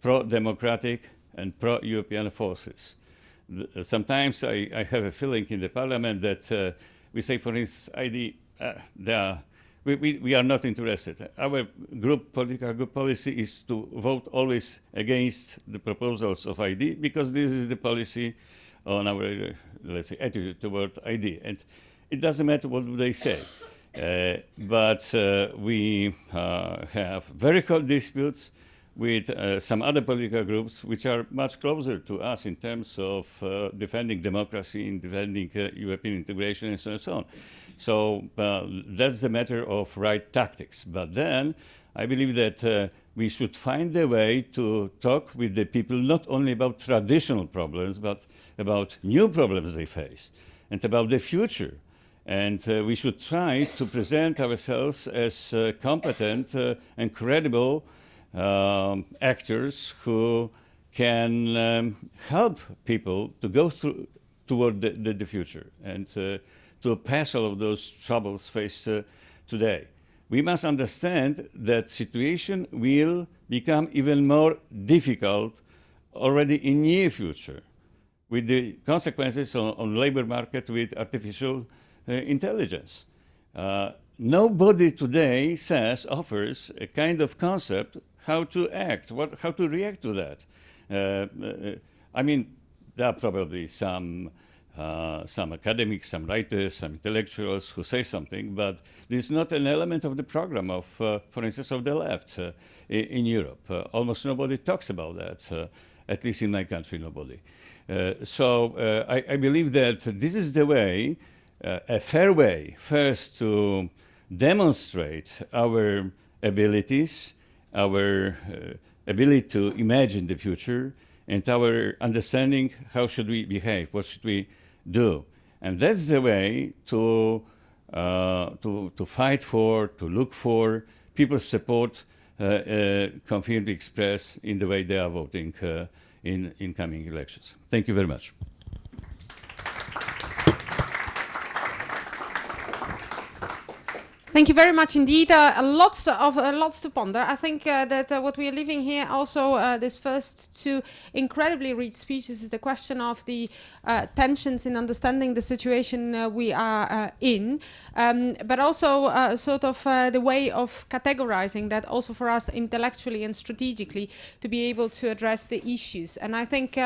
pro-democratic and pro-European forces. Sometimes I have a feeling in the parliament that we say, for instance, we are not interested. Our political group policy is to vote always against the proposals of ID because this is the policy on our, let's say, attitude toward ID. And it doesn't matter what they say. But we have very hot disputes with some other political groups which are much closer to us in terms of defending democracy, in defending European integration, and so on and so on. So that's a matter of right tactics. But then I believe that we should find a way to talk with the people not only about traditional problems, but about new problems they face and about the future. And we should try to present ourselves as competent and credible actors who can help people to go toward the future and to pass all of those troubles faced today. We must understand that situation will become even more difficult already in near future with the consequences on labor market with artificial intelligence. Nobody today offers a kind of concept how to act, how to react to that. I mean, there are probably some academics, some writers, some intellectuals who say something, but this is not an element of the program of, for instance, of the left in Europe. Almost nobody talks about that, at least in my country, nobody. So I believe that this is the way, a fair way, first to demonstrate our abilities, our ability to imagine the future, and our understanding how should we behave, what should we do. And that's the way to fight for, to look for people's support confidently expressed in the way they are voting in incoming elections. Thank you very much. Thank you very much indeed. Lots to ponder. I think that what we are leaving here also, this first two incredibly rich speeches, is the question of the tensions in understanding the situation we are in, but also sort of the way of categorizing that also for us intellectually and strategically to be able to address the issues. And I think,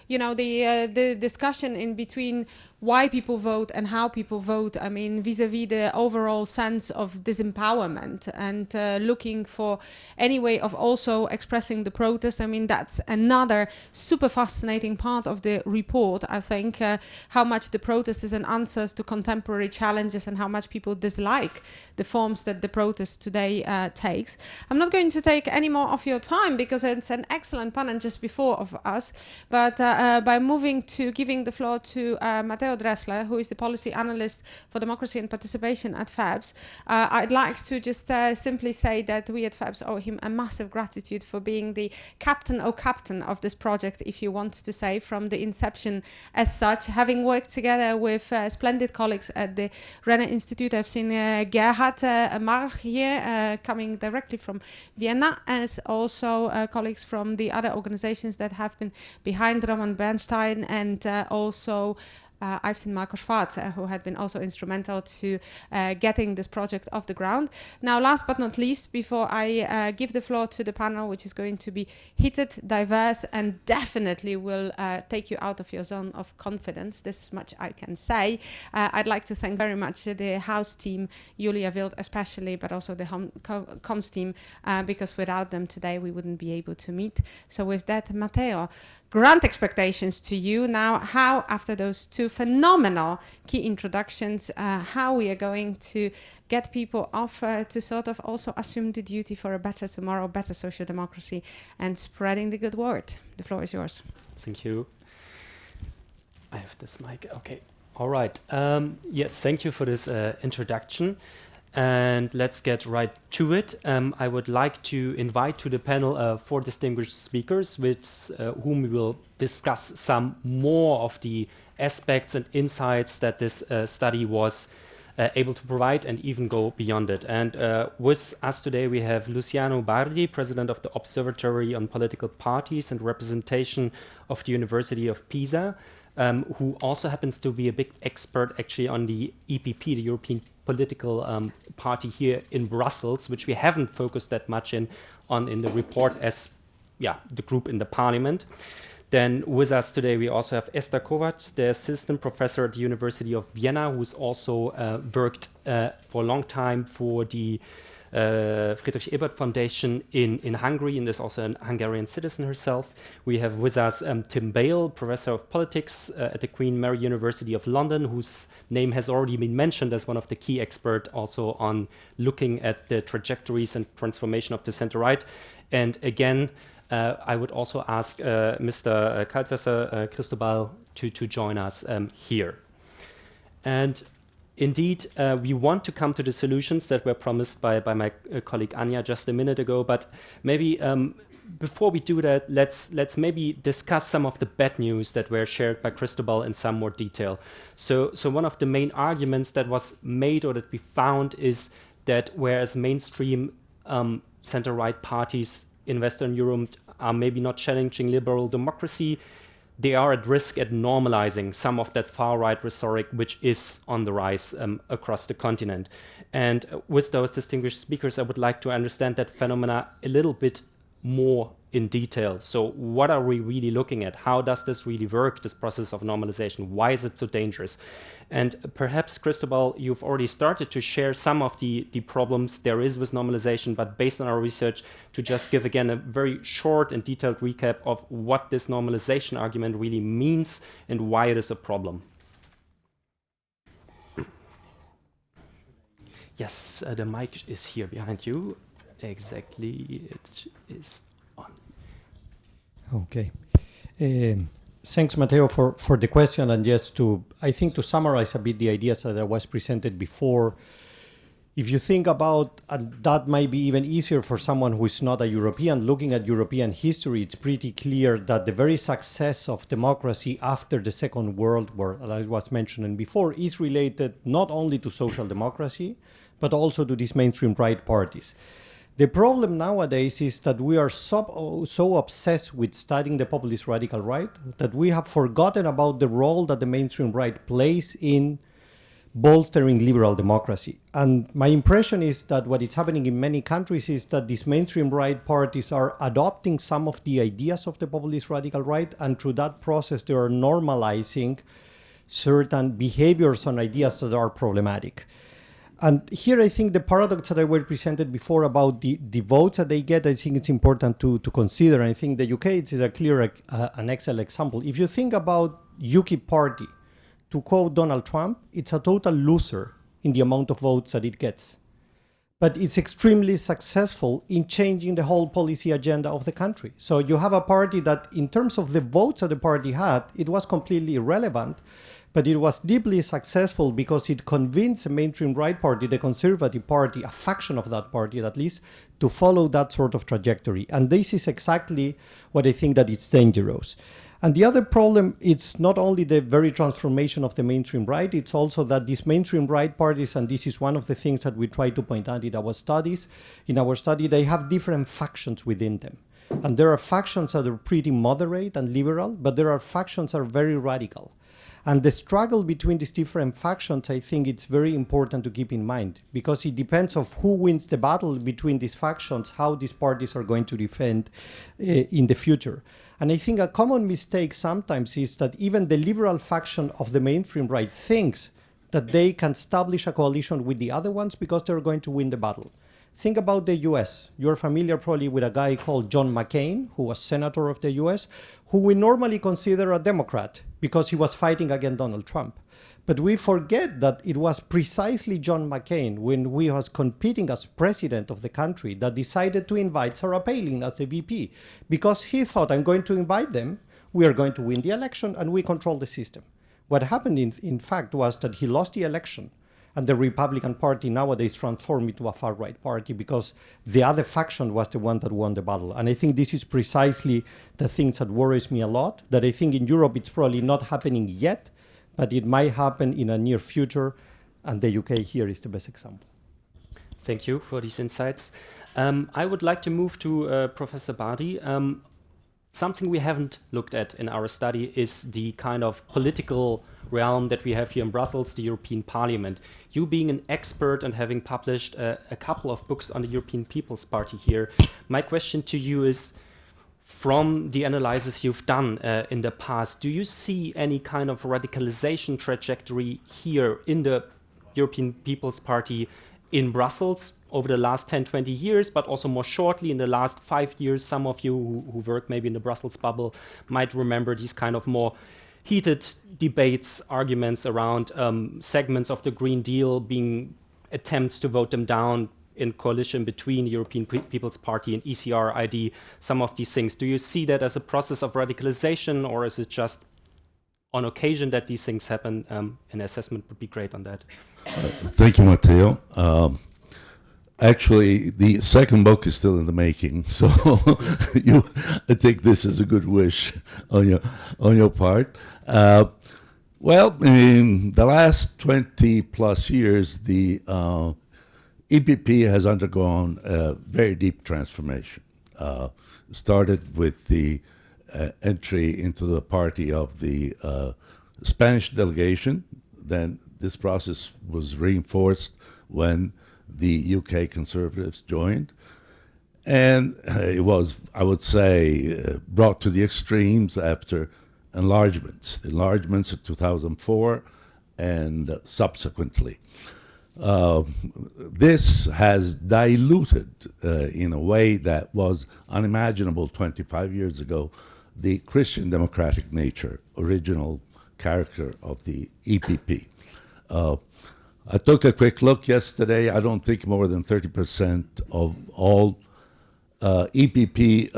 you know, the discussion in between why people vote and how people vote, I mean, vis-a-vis the overall sense of disempowerment and looking for any way of also expressing the protest. I mean, that's another super fascinating part of the report, I think, how much the protest is an answer to contemporary challenges and how much people dislike the forms that the protest today takes. I'm not going to take any more of your time because it's an excellent panel just before of us, but by moving to giving the floor to Matteo Dressler, who is the policy analyst for democracy and participation at FEPS, I'd like to just simply say that we at FEPS owe him a massive gratitude for being the captain of this project, if you want to say, from the inception as such. Having worked together with splendid colleagues at the Renner-Institut, I've seen Gerhard March here, coming directly from Vienna, as also colleagues from the other organizations that have been behind Roman Bernstein, and also I've seen Kováts, who had been also instrumental to getting this project off the ground. Now, last but not least, before I give the floor to the panel, which is going to be heated, diverse, and definitely will take you out of your zone of confidence, this much I can say, I'd like to thank very much the house team, Julia Wild especially, but also the comms team, because without them today we wouldn't be able to meet. So with that, Matteo, grand expectations to you. Now, how, after those two phenomenal key introductions, how we are going to get people off to sort of also assume the duty for a better tomorrow, better social democracy, and spreading the good word. The floor is yours. Thank you. I have this mic. Okay. All right. Yes, thank you for this introduction. And let's get right to it. I would like to invite to the panel 4 distinguished speakers with whom we will discuss some more of the aspects and insights that this study was able to provide, and even go beyond it. And with us today we have Luciano Bardi, president of the Observatory on Political Parties and Representation of the University of Pisa, who also happens to be a big expert actually on the EPP, the European Political Party here in Brussels, which we haven't focused that much on in the report as the group in the parliament. Then with us today we also have Eszter Kováts, the assistant professor at the University of Vienna, who's also worked for a long time for the Friedrich Ebert Foundation in Hungary, and is also a Hungarian citizen herself. We have with us Tim Bale, professor of politics at the Queen Mary University of London, whose name has already been mentioned as one of the key experts also on looking at the trajectories and transformation of the center-right. And again, I would also ask Mr. Kaltwasser, Cristóbal, to join us here. And indeed, we want to come to the solutions that were promised by my colleague Ania just a minute ago, but maybe before we do that, let's maybe discuss some of the bad news that were shared by Cristóbal in some more detail. So one of the main arguments that was made or that we found is that whereas mainstream center-right parties in Western Europe are maybe not challenging liberal democracy, they are at risk at normalizing some of that far-right rhetoric which is on the rise across the continent. And with those distinguished speakers, I would like to understand that phenomena a little bit more in detail. So what are we really looking at? How does this really work, this process of normalization? Why is it so dangerous? And perhaps, Cristóbal, you've already started to share some of the problems there is with normalization, but based on our research, to just give again a very short and detailed recap of what this normalization argument really means and why it is a problem. Yes, the mic is here behind you. Exactly, it is on. Okay. Thanks, Matteo, for the question. And just I think to summarize a bit the ideas that I was presented before, if you think about, and that might be even easier for someone who is not a European, looking at European history, it's pretty clear that the very success of democracy after the Second World War, as I was mentioning before, is related not only to social democracy, but also to these mainstream right parties. The problem nowadays is that we are so obsessed with studying the populist radical right that we have forgotten about the role that the mainstream right plays in bolstering liberal democracy. And my impression is that what is happening in many countries is that these mainstream right parties are adopting some of the ideas of the populist radical right, and through that process they are normalizing certain behaviors and ideas that are problematic. And here I think the paradox that I were presented before about the votes that they get, I think it's important to consider. And I think the UK is a clear, an excellent example. If you think about UKIP party, to quote Donald Trump, it's a total loser in the amount of votes that it gets. But it's extremely successful in changing the whole policy agenda of the country. So you have a party that in terms of the votes that the party had, it was completely irrelevant. but it was deeply successful because it convinced the mainstream right party, the Conservative Party, a faction of that party at least, to follow that sort of trajectory. And this is exactly what I think that it's dangerous. And the other problem, it's not only the very transformation of the mainstream right, it's also that these mainstream right parties, and this is one of the things that we try to point out in our studies, they have different factions within them. And there are factions that are pretty moderate and liberal, but there are factions that are very radical. And the struggle between these different factions, I think it's very important to keep in mind, because it depends on who wins the battle between these factions, how these parties are going to defend in the future. And I think a common mistake sometimes is that even the liberal faction of the mainstream right thinks that they can establish a coalition with the other ones because they're going to win the battle. Think about the US. You're familiar probably with a guy called John McCain, who was senator of the US, who we normally consider a Democrat because he was fighting against Donald Trump. But we forget that it was precisely John McCain, when he was competing as president of the country, that decided to invite Sarah Palin as the VP, because he thought, I'm going to invite them, we are going to win the election, and we control the system. What happened, in fact, was that he lost the election, and the Republican Party nowadays transformed into a far-right party because the other faction was the one that won the battle. And I think this is precisely the things that worries me a lot, that I think in Europe it's probably not happening yet, but it might happen in a near future, and the UK here is the best example. Thank you for these insights. I would like to move to Professor Bardi. Something we haven't looked at in our study is the kind of political realm that we have here in Brussels, the European Parliament. You being an expert and having published a couple of books on the European People's Party here, my question to you is, from the analysis you've done in the past, do you see any kind of radicalization trajectory here in the European People's Party in Brussels over the last 10, 20 years, but also more shortly in the last 5 years? Some of you who work maybe in the Brussels bubble might remember these kind of more heated debates, arguments around segments of the Green Deal being attempts to vote them down in coalition between European People's Party and ECR, ID, some of these things. Do you see that as a process of radicalization, or is it just on occasion that these things happen? An assessment would be great on that. Thank you, Matteo. Actually, the second book is still in the making, so I think this is a good wish on your part. Well, in the last 20 plus years, the EPP has undergone a very deep transformation. Started with the entry into the party of the Spanish delegation. Then this process was reinforced when the UK Conservatives joined. And it was, I would say, brought to the extremes after enlargements. The enlargements in 2004 and subsequently. This has diluted, in a way that was unimaginable 25 years ago, the Christian democratic nature, original character of the EPP. I took a quick look yesterday. I don't think more than 30% of all EPP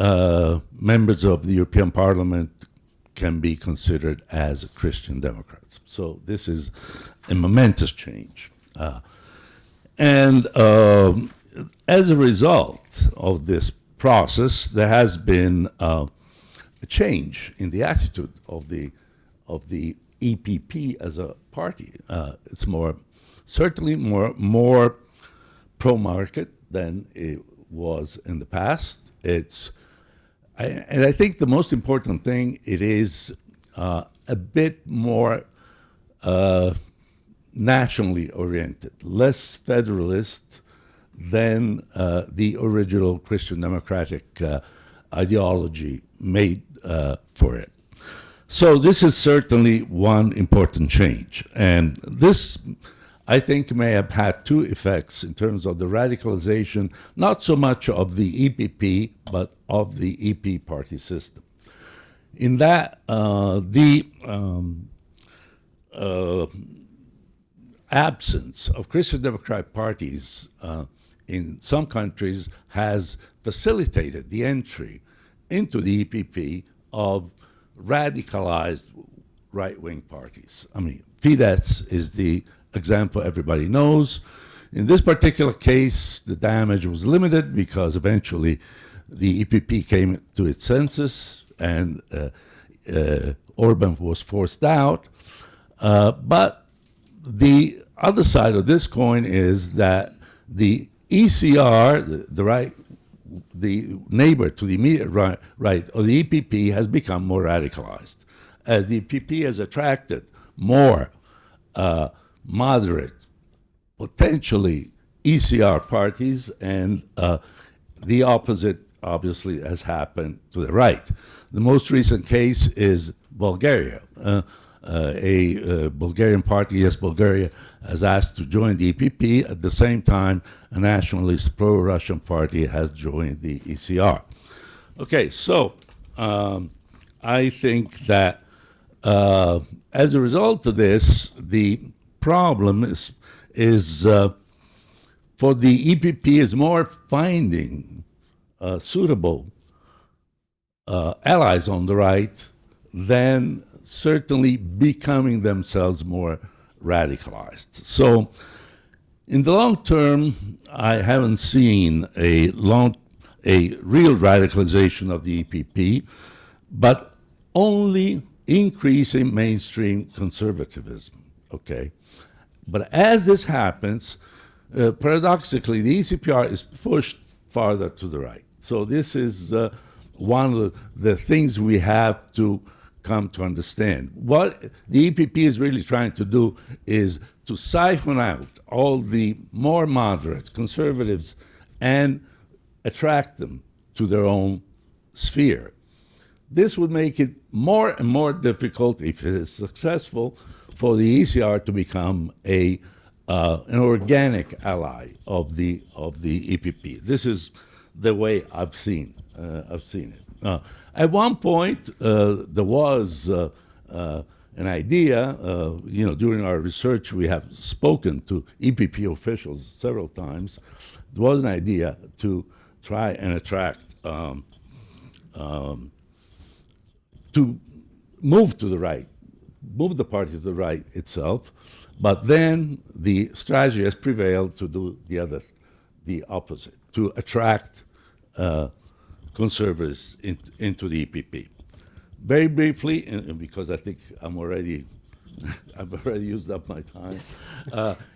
members of the European Parliament can be considered as Christian Democrats. So this is a momentous change. And as a result of this process, there has been a change in the attitude of the EPP as a party. It's certainly more pro-market than it was in the past. And I think the most important thing, it is a bit more nationally oriented, less federalist than the original Christian democratic ideology made for it. So this is certainly one important change. And this, I think, may have had two effects in terms of the radicalization, not so much of the EPP, but of the EP party system. In that, the absence of Christian democratic parties in some countries has facilitated the entry into the EPP of radicalized right-wing parties. I mean, Fidesz is the example everybody knows. In this particular case, the damage was limited because eventually the EPP came to its senses and Orban was forced out. But the other side of this coin is that the ECR, the neighbor to the immediate right of the EPP, has become more radicalized, as the EPP has attracted more moderate, potentially ECR parties, and the opposite obviously has happened to the right. The most recent case is Bulgaria. A Bulgarian party, Yes Bulgaria, has asked to join the EPP. At the same time, a nationalist pro-Russian party has joined the ECR. Okay, so I think that as a result of this, the problem is for the EPP is more finding suitable allies on the right than certainly becoming themselves more radicalized. So in the long term, I haven't seen a real radicalization of the EPP, but only increasing mainstream conservatism, okay? But as this happens, paradoxically, the ECPR is pushed farther to the right. So this is one of the things we have to come to understand. What the EPP is really trying to do is to siphon out all the more moderate conservatives and attract them to their own sphere. This would make it more and more difficult, if it is successful, for the ECR to become an organic ally of the EPP. This is the way I've seen it. At one point, there was an idea. During our research, we have spoken to EPP officials several times. There was an idea to try and attract, to move to the right, move the party to the right itself. But then the strategy has prevailed to do the opposite, to attract conservatives into the EPP. Very briefly, because I think I've already used up my time. Yes.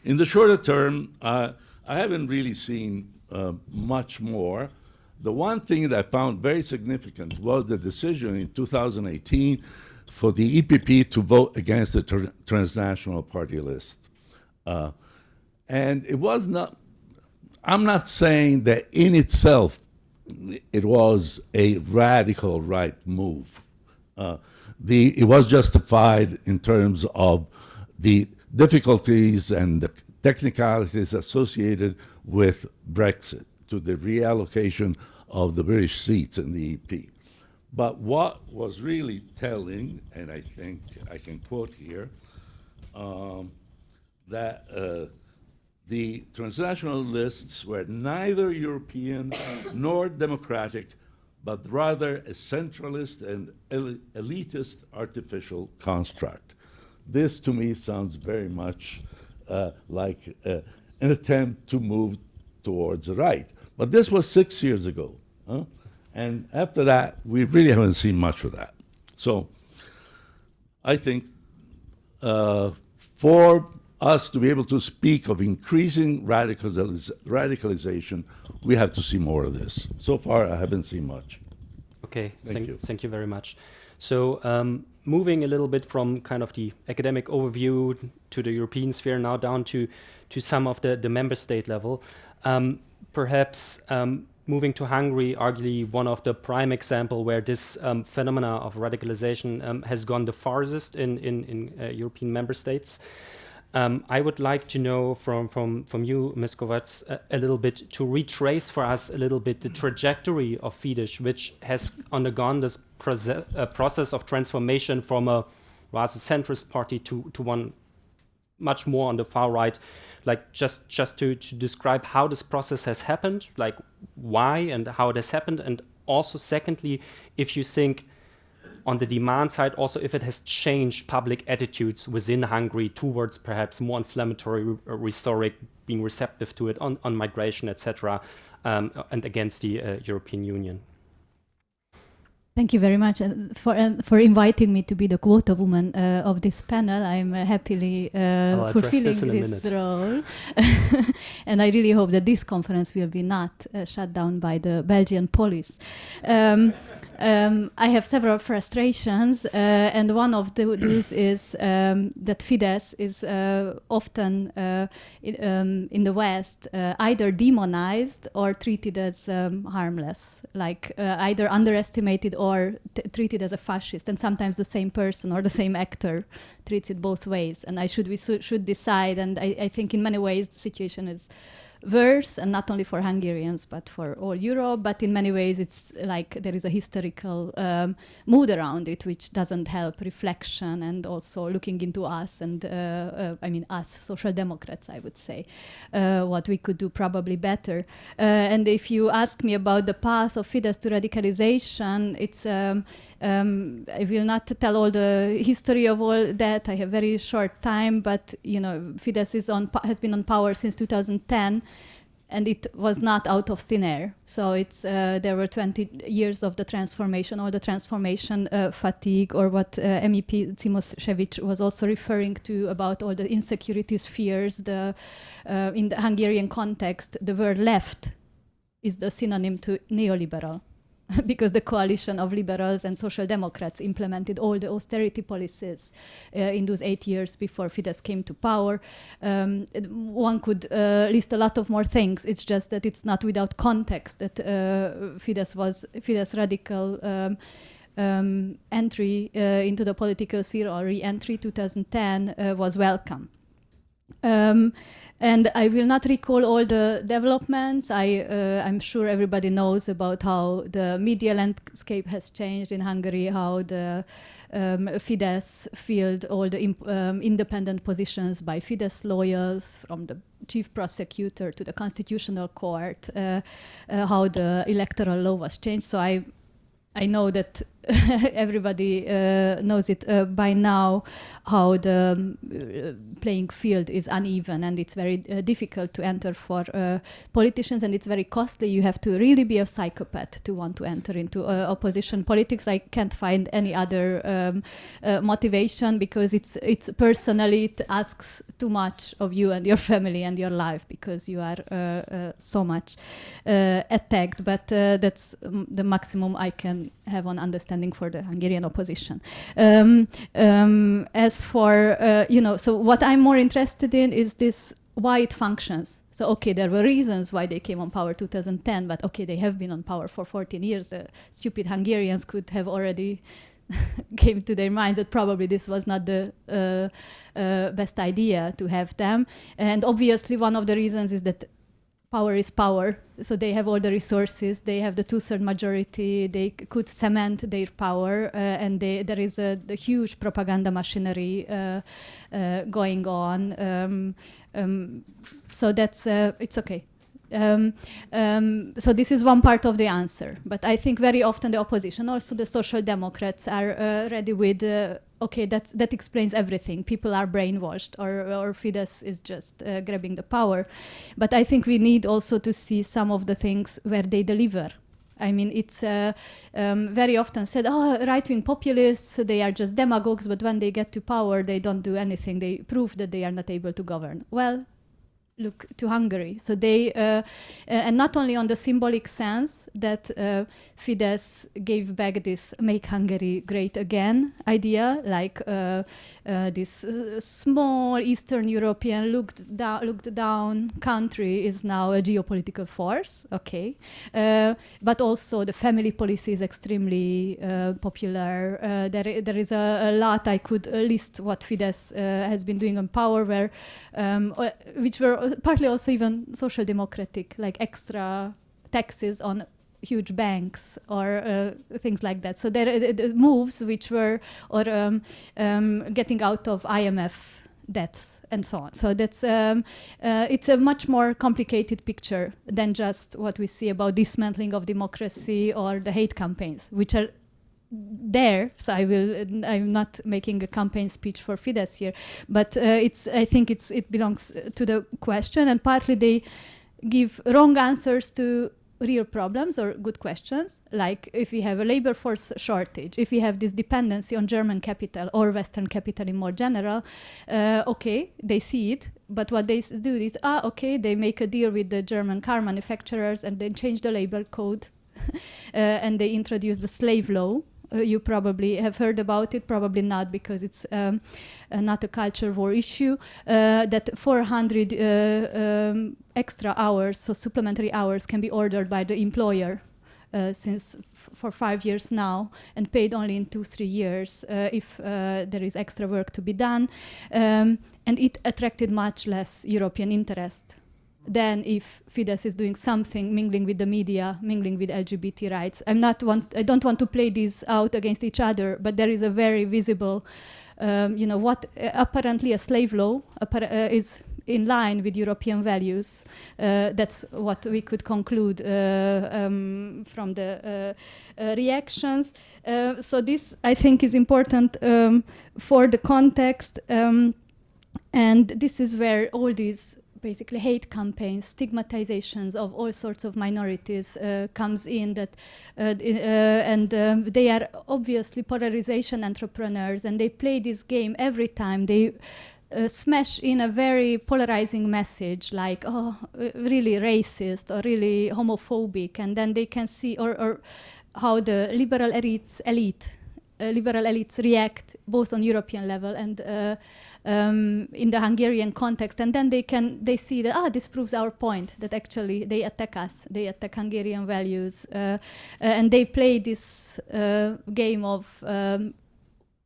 In the shorter term, I haven't really seen much more. The one thing that I found very significant was the decision in 2018 for the EPP to vote against the transnational party list. And it was not, I'm not saying that in itself it was a radical right move. It was justified in terms of the difficulties and the technicalities associated with Brexit, to the reallocation of the British seats in the EP. But what was really telling, and I think I can quote here, that the transnational lists were neither European nor democratic, but rather a centralist and elitist artificial construct. This, to me, sounds very much like an attempt to move towards the right. But this was 6 years ago. And after that, we really haven't seen much of that. So I think for us to be able to speak of increasing radicalization, we have to see more of this. So far, I haven't seen much. Okay, Thank you. Thank you very much. So moving a little bit from kind of the academic overview to the European sphere, now down to some of the member state level. Perhaps moving to Hungary, arguably one of the prime example where this phenomena of radicalization has gone the farthest in European member states. I would like to know from you, Ms. Kováts, a little bit, to retrace for us a little bit the trajectory of Fidesz, which has undergone this process of transformation from a rather centrist party to one much more on the far right. Like just to describe how this process has happened, like why and how it has happened, and also secondly, if you think on the demand side, also if it has changed public attitudes within Hungary towards perhaps more inflammatory rhetoric, being receptive to it on migration, etc., and against the European Union. Thank you very much for inviting me to be the quota woman of this panel. I'm happily fulfilling this role. And I really hope that this conference will be not shut down by the Belgian police. I have several frustrations, and one of those is that Fidesz is often in the West either demonized or treated as harmless, like either underestimated or treated as a fascist, and sometimes the same person or the same actor treats it both ways. And we should decide, and I think in many ways the situation is worse, and not only for Hungarians but for all Europe, but in many ways it's like there is a historical mood around it which doesn't help reflection and also looking into us and us social democrats, I would say, what we could do probably better. And if you ask me about the path of Fidesz to radicalization, it's I will not tell all the history of all that. I have very short time, but Fidesz has been on power since 2010, and it was not out of thin air. So it's there were 20 years of the transformation, or the transformation fatigue, or what MEP Cimoszewicz was also referring to about all the insecurities, fears. In the Hungarian context, the word left is the synonym to neoliberal. Because the coalition of liberals and social democrats implemented all the austerity policies in those 8 years before Fidesz came to power. One could list a lot of more things. It's just that it's not without context that Fidesz radical entry into the political sphere, or re-entry 2010, was welcome. And I will not recall all the developments. I'm sure everybody knows about how the media landscape has changed in Hungary, how the Fidesz filled all the independent positions by Fidesz loyals, from the chief prosecutor to the constitutional court, how the electoral law was changed. So I know that everybody knows it by now, how the playing field is uneven, and it's very difficult to enter for politicians, and it's very costly. You have to really be a psychopath to want to enter into opposition politics. I can't find any other motivation, because it's personally, it asks too much of you and your family and your life, because you are so much attacked. But that's the maximum I can have on understanding for the Hungarian opposition. As for, so what I'm more interested in is this, why it functions. So, okay, there were reasons why they came on power 2010, but okay, they have been on power for 14 years. Stupid Hungarians could have already came to their minds that probably this was not the best idea to have them. And obviously one of the reasons is that power is power, so they have all the resources, they have the 2/3 majority, they could cement their power, and there is the huge propaganda machinery going on. So that's, it's okay. So this is one part of the answer, but I think very often the opposition, also the social democrats, are ready with okay, that explains everything. People are brainwashed, or Fidesz is just grabbing the power. But I think we need also to see some of the things where they deliver. I mean, it's very often said, right-wing populists, they are just demagogues, but when they get to power, they don't do anything. They prove that they are not able to govern. Well, look to Hungary. So they, and not only on the symbolic sense that Fidesz gave back this "make Hungary great again" idea, like this small Eastern European looked down country is now a geopolitical force, okay. But also the family policy is extremely popular. There is a lot I could list what Fidesz has been doing on power, where which were partly also even social democratic, like extra taxes on huge banks or things like that. So there are moves which were, or getting out of IMF debts and so on. So that's it's a much more complicated picture than just what we see about dismantling of democracy or the hate campaigns, which are there. So I'm not making a campaign speech for Fidesz here, but I think it belongs to the question, and partly they give wrong answers to real problems or good questions, like if we have a labor force shortage, if we have this dependency on German capital or Western capital in more general, okay, they see it, but what they do is, okay, they make a deal with the German car manufacturers and then change the labor code and they introduce the slave law. You probably have heard about it, probably not, because it's not a culture war issue, that 400 extra hours, so supplementary hours, can be ordered by the employer for 5 years now, and paid only in 2-3 years if there is extra work to be done. And it attracted much less European interest than if Fidesz is doing something, mingling with the media, mingling with LGBT rights. I don't want to play these out against each other, but there is a very visible, what apparently a slave law is in line with European values. That's what we could conclude from the reactions. So this, I think, is important for the context, and this is where all these basically hate campaigns, stigmatizations of all sorts of minorities comes in, that they are obviously polarization entrepreneurs, and they play this game every time. They smash in a very polarizing message, like, really racist or really homophobic, and then they can see or how the liberal elites react both on European level and in the Hungarian context, and then they see that this proves our point, that actually they attack us, they attack Hungarian values, and they play this game of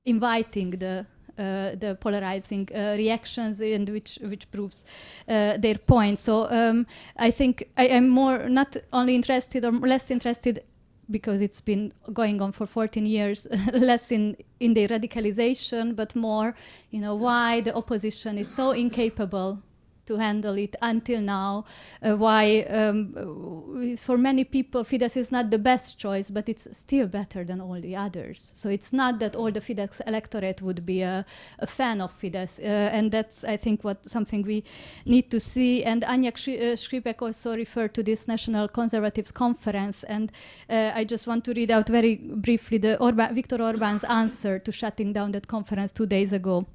inviting the polarizing reactions, and which proves their point. So I think I am more not only interested or less interested, because it's been going on for 14 years, less in the radicalization, but more, why the opposition is so incapable to handle it until now, why for many people Fidesz is not the best choice, but it's still better than all the others. So it's not that all the Fidesz electorate would be a fan of Fidesz, and that's, I think, something we need to see. And Ania Skrzypek also referred to this National Conservatives Conference, and I just want to read out very briefly Viktor Orbán's answer to shutting down that conference 2 days ago.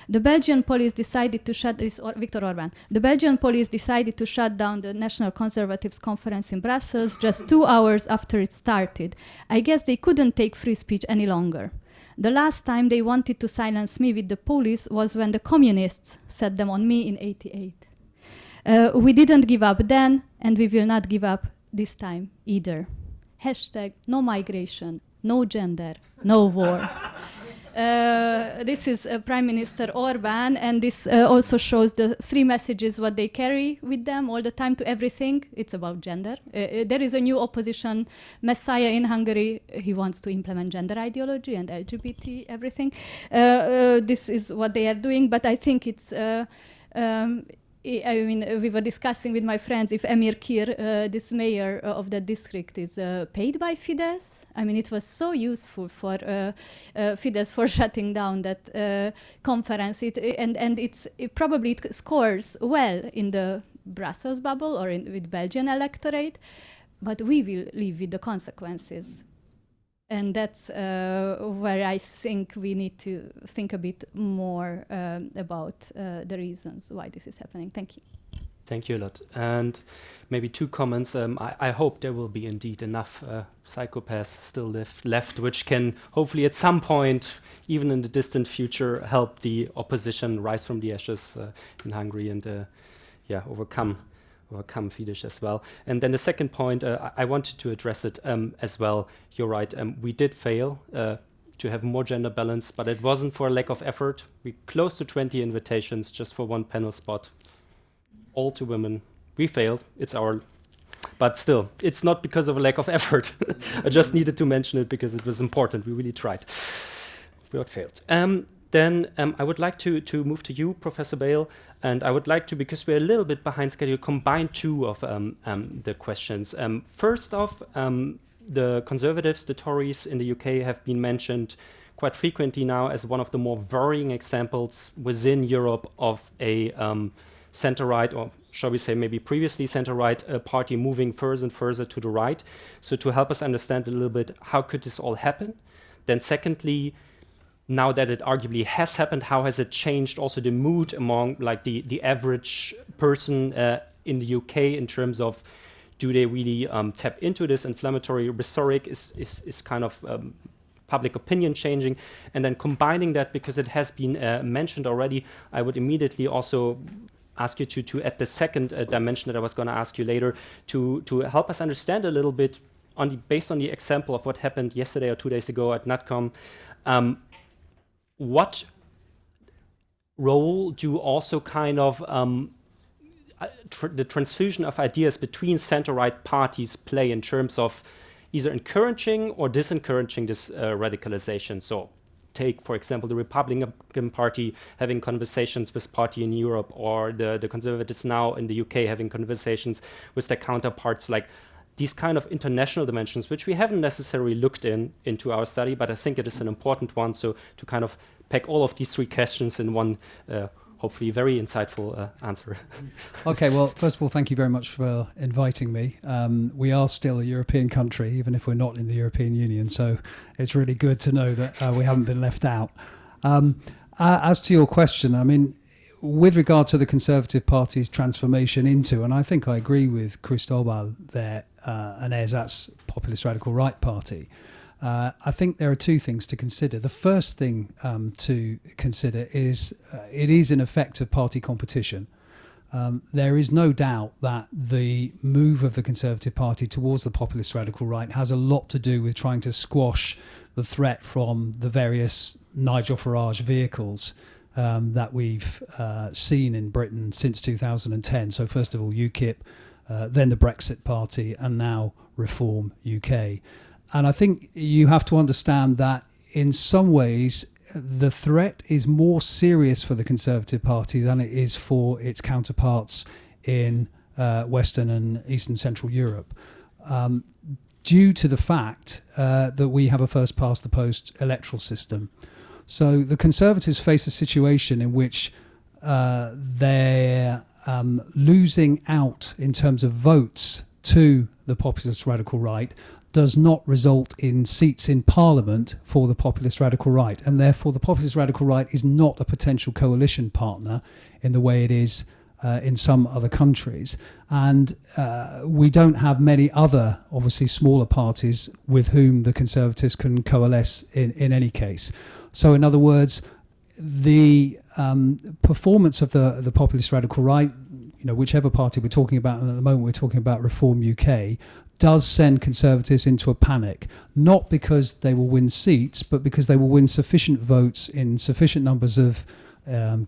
The Belgian police decided to shut Viktor Orbán. The Belgian police decided to shut down the National Conservatives Conference in Brussels just 2 hours after it started. I guess they couldn't take free speech any longer. The last time they wanted to silence me with the police was when the communists set them on me in '88. We didn't give up then, and we will not give up this time either. #no migration, no gender, no war. This is Prime Minister Orbán, and this also shows the 3 messages what they carry with them all the time to everything. It's about gender. There is a new opposition messiah in Hungary. He wants to implement gender ideology and LGBT everything. This is what they are doing, but I think it's we were discussing with my friends if Emir Kir, this mayor of that district, is paid by Fidesz. I mean, it was so useful for Fidesz for shutting down that conference. It probably scores well in the Brussels bubble or with Belgian electorate, but we will live with the consequences. And that's where I think we need to think a bit more about the reasons why this is happening. Thank you. Thank you a lot. And maybe 2 comments. I hope there will be indeed enough psychopaths still left, which can hopefully at some point, even in the distant future, help the opposition rise from the ashes in Hungary and overcome Fidesz as well. And then the second point, I wanted to address it as well. You're right, we did fail to have more gender balance, but it wasn't for a lack of effort. We close to 20 invitations just for 1 panel spot, all to women. We failed, but still, it's not because of a lack of effort. I just needed to mention it because it was important. We really tried. We got failed. Then I would like to move to you, Professor Bale, and I would like to, because we're a little bit behind schedule, combine 2 of the questions. First off, the Conservatives, the Tories in the UK have been mentioned quite frequently now as one of the more worrying examples within Europe of a centre-right, or shall we say maybe previously centre-right party moving further and further to the right. So to help us understand a little bit, how could this all happen? Then secondly, now that it arguably has happened, how has it changed also the mood among like the average person in the UK in terms of, do they really tap into this inflammatory rhetoric? Is kind of public opinion changing? And then combining that, because it has been mentioned already, I would immediately also ask you to add the second dimension that I was going to ask you later, to help us understand a little bit, based on the example of what happened yesterday or 2 days ago at NatCom, what role do also kind of the transfusion of ideas between center-right parties play in terms of either encouraging or disencouraging this radicalization? So take, for example, the Republican Party having conversations with party in Europe, or the Conservatives now in the UK having conversations with their counterparts, like these kind of international dimensions, which we haven't necessarily looked into our study, but I think it is an important one. So to kind of pack all of these three questions in one, hopefully very insightful answer. Okay, well, first of all, thank you very much for inviting me. We are still a European country, even if we're not in the European Union, so it's really good to know that we haven't been left out. As to your question, I mean, with regard to the Conservative Party's transformation into, and I think I agree with Cristóbal there, and Erzat's populist radical right party, I think there are two things to consider. The first thing to consider is it is an effect of party competition. There is no doubt that the move of the Conservative Party towards the populist radical right has a lot to do with trying to squash the threat from the various Nigel Farage vehicles that we've seen in Britain since 2010. So first of all, UKIP, then the Brexit Party, and now Reform UK. And I think you have to understand that in some ways the threat is more serious for the Conservative Party than it is for its counterparts in Western and Eastern Central Europe, due to the fact that we have a first-past-the-post electoral system. So the Conservatives face a situation in which they're losing out in terms of votes to the populist radical right does not result in seats in Parliament for the populist radical right, and therefore the populist radical right is not a potential coalition partner in the way it is in some other countries. And we don't have many other, obviously smaller parties with whom the Conservatives can coalesce in any case. So in other words, the performance of the populist radical right, you know, whichever party we're talking about, and at the moment we're talking about Reform UK, does send Conservatives into a panic, not because they will win seats, but because they will win sufficient votes in sufficient numbers of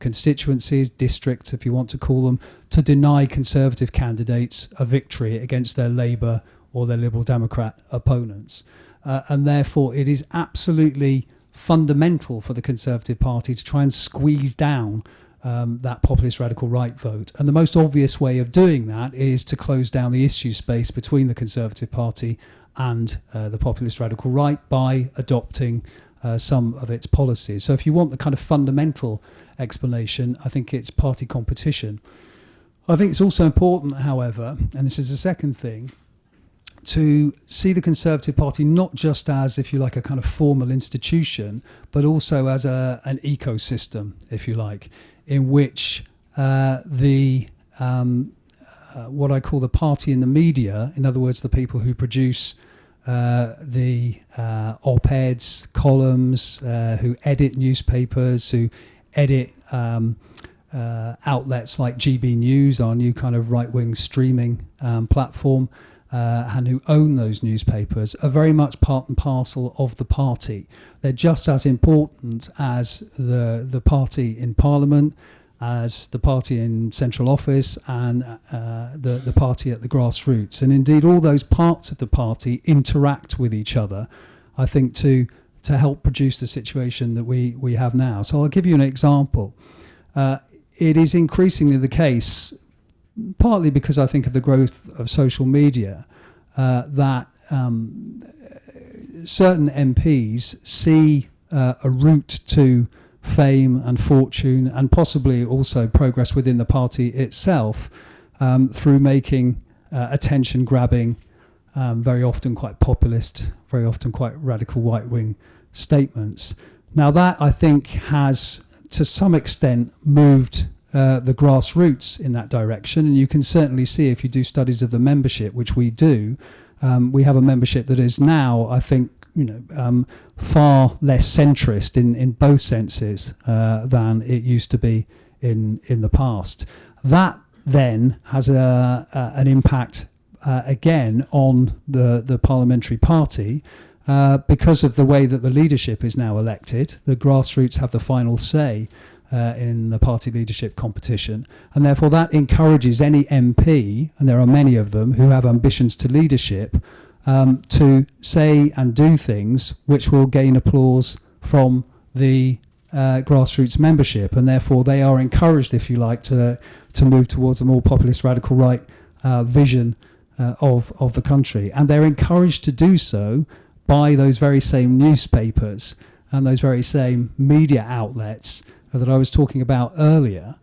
constituencies, districts, if you want to call them, to deny Conservative candidates a victory against their Labour or their Liberal Democrat opponents. And therefore, it is absolutely fundamental for the Conservative Party to try and squeeze down that populist radical right vote. And the most obvious way of doing that is to close down the issue space between the Conservative Party and the populist radical right by adopting some of its policies. So if you want the kind of fundamental explanation, I think it's party competition. I think it's also important, however, and this is the second thing, to see the Conservative Party not just as, if you like, a kind of formal institution, but also as an ecosystem, if you like, in which what I call the party in the media, in other words, the people who produce the op-eds, columns, who edit newspapers, who edit outlets like GB News, our new kind of right-wing streaming platform, and who own those newspapers, are very much part and parcel of the party. They're just as important as the party in Parliament, as the party in central office, and the party at the grassroots. And indeed, all those parts of the party interact with each other, I think, to help produce the situation that we have now. So I'll give you an example. It is increasingly the case, partly because I think of the growth of social media, that certain MPs see a route to fame and fortune, and possibly also progress within the party itself, through making attention-grabbing, very often quite populist, very often quite radical right-wing statements. Now that, I think, has to some extent moved the grassroots in that direction, and you can certainly see if you do studies of the membership, which we do. We have a membership that is now, I think, far less centrist in both senses than it used to be in the past. That then has an impact again on the parliamentary party, because of the way that the leadership is now elected. The grassroots have the final say in the party leadership competition, and therefore that encourages any MP, and there are many of them who have ambitions to leadership, to say and do things which will gain applause from the grassroots membership, and therefore they are encouraged, if you like, to move towards a more populist radical right vision of the country, and they're encouraged to do so by those very same newspapers and those very same media outlets that I was talking about earlier,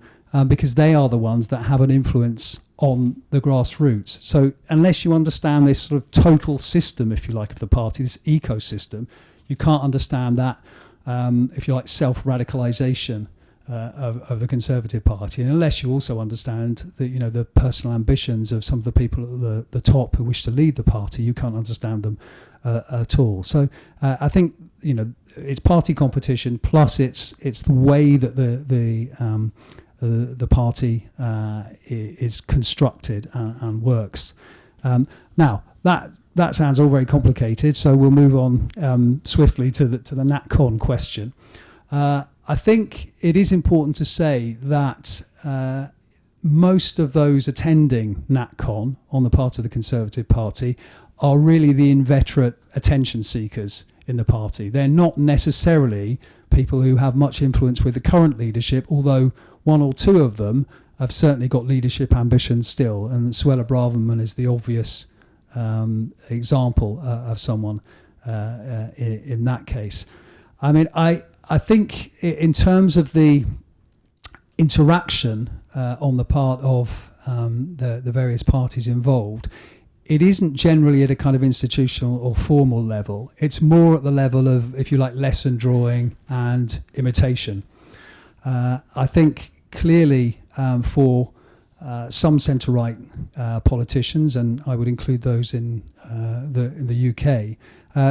because they are the ones that have an influence on the grassroots. So unless you understand this sort of total system, if you like, of the party, this ecosystem, you can't understand that, if you like, self-radicalisation of the Conservative Party. And unless you also understand the, the personal ambitions of some of the people at the top who wish to lead the party, you can't understand them at all. So I think, it's party competition, plus it's the way that the party is constructed and works. Now that sounds all very complicated, so we'll move on swiftly to the NatCon question. I think it is important to say that most of those attending NatCon on the part of the Conservative Party are really the inveterate attention seekers in the party. They're not necessarily people who have much influence with the current leadership, although one or two of them have certainly got leadership ambitions still, and Suella Braverman is the obvious example of someone in that case. I mean, I think in terms of the interaction on the part of the various parties involved, it isn't generally at a kind of institutional or formal level. It's more at the level of, if you like, lesson drawing and imitation. I think clearly for some centre-right politicians, and I would include those in the UK,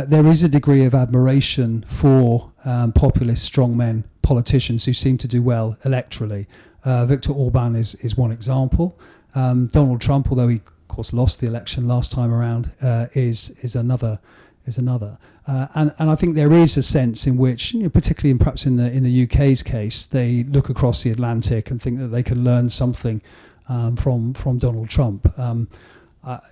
there is a degree of admiration for populist strongmen politicians who seem to do well electorally. Viktor Orban is one example. Donald Trump, although he of course lost the election last time around, is another. And I think there is a sense in which, particularly perhaps in the UK's case, they look across the Atlantic and think that they can learn something from Donald Trump.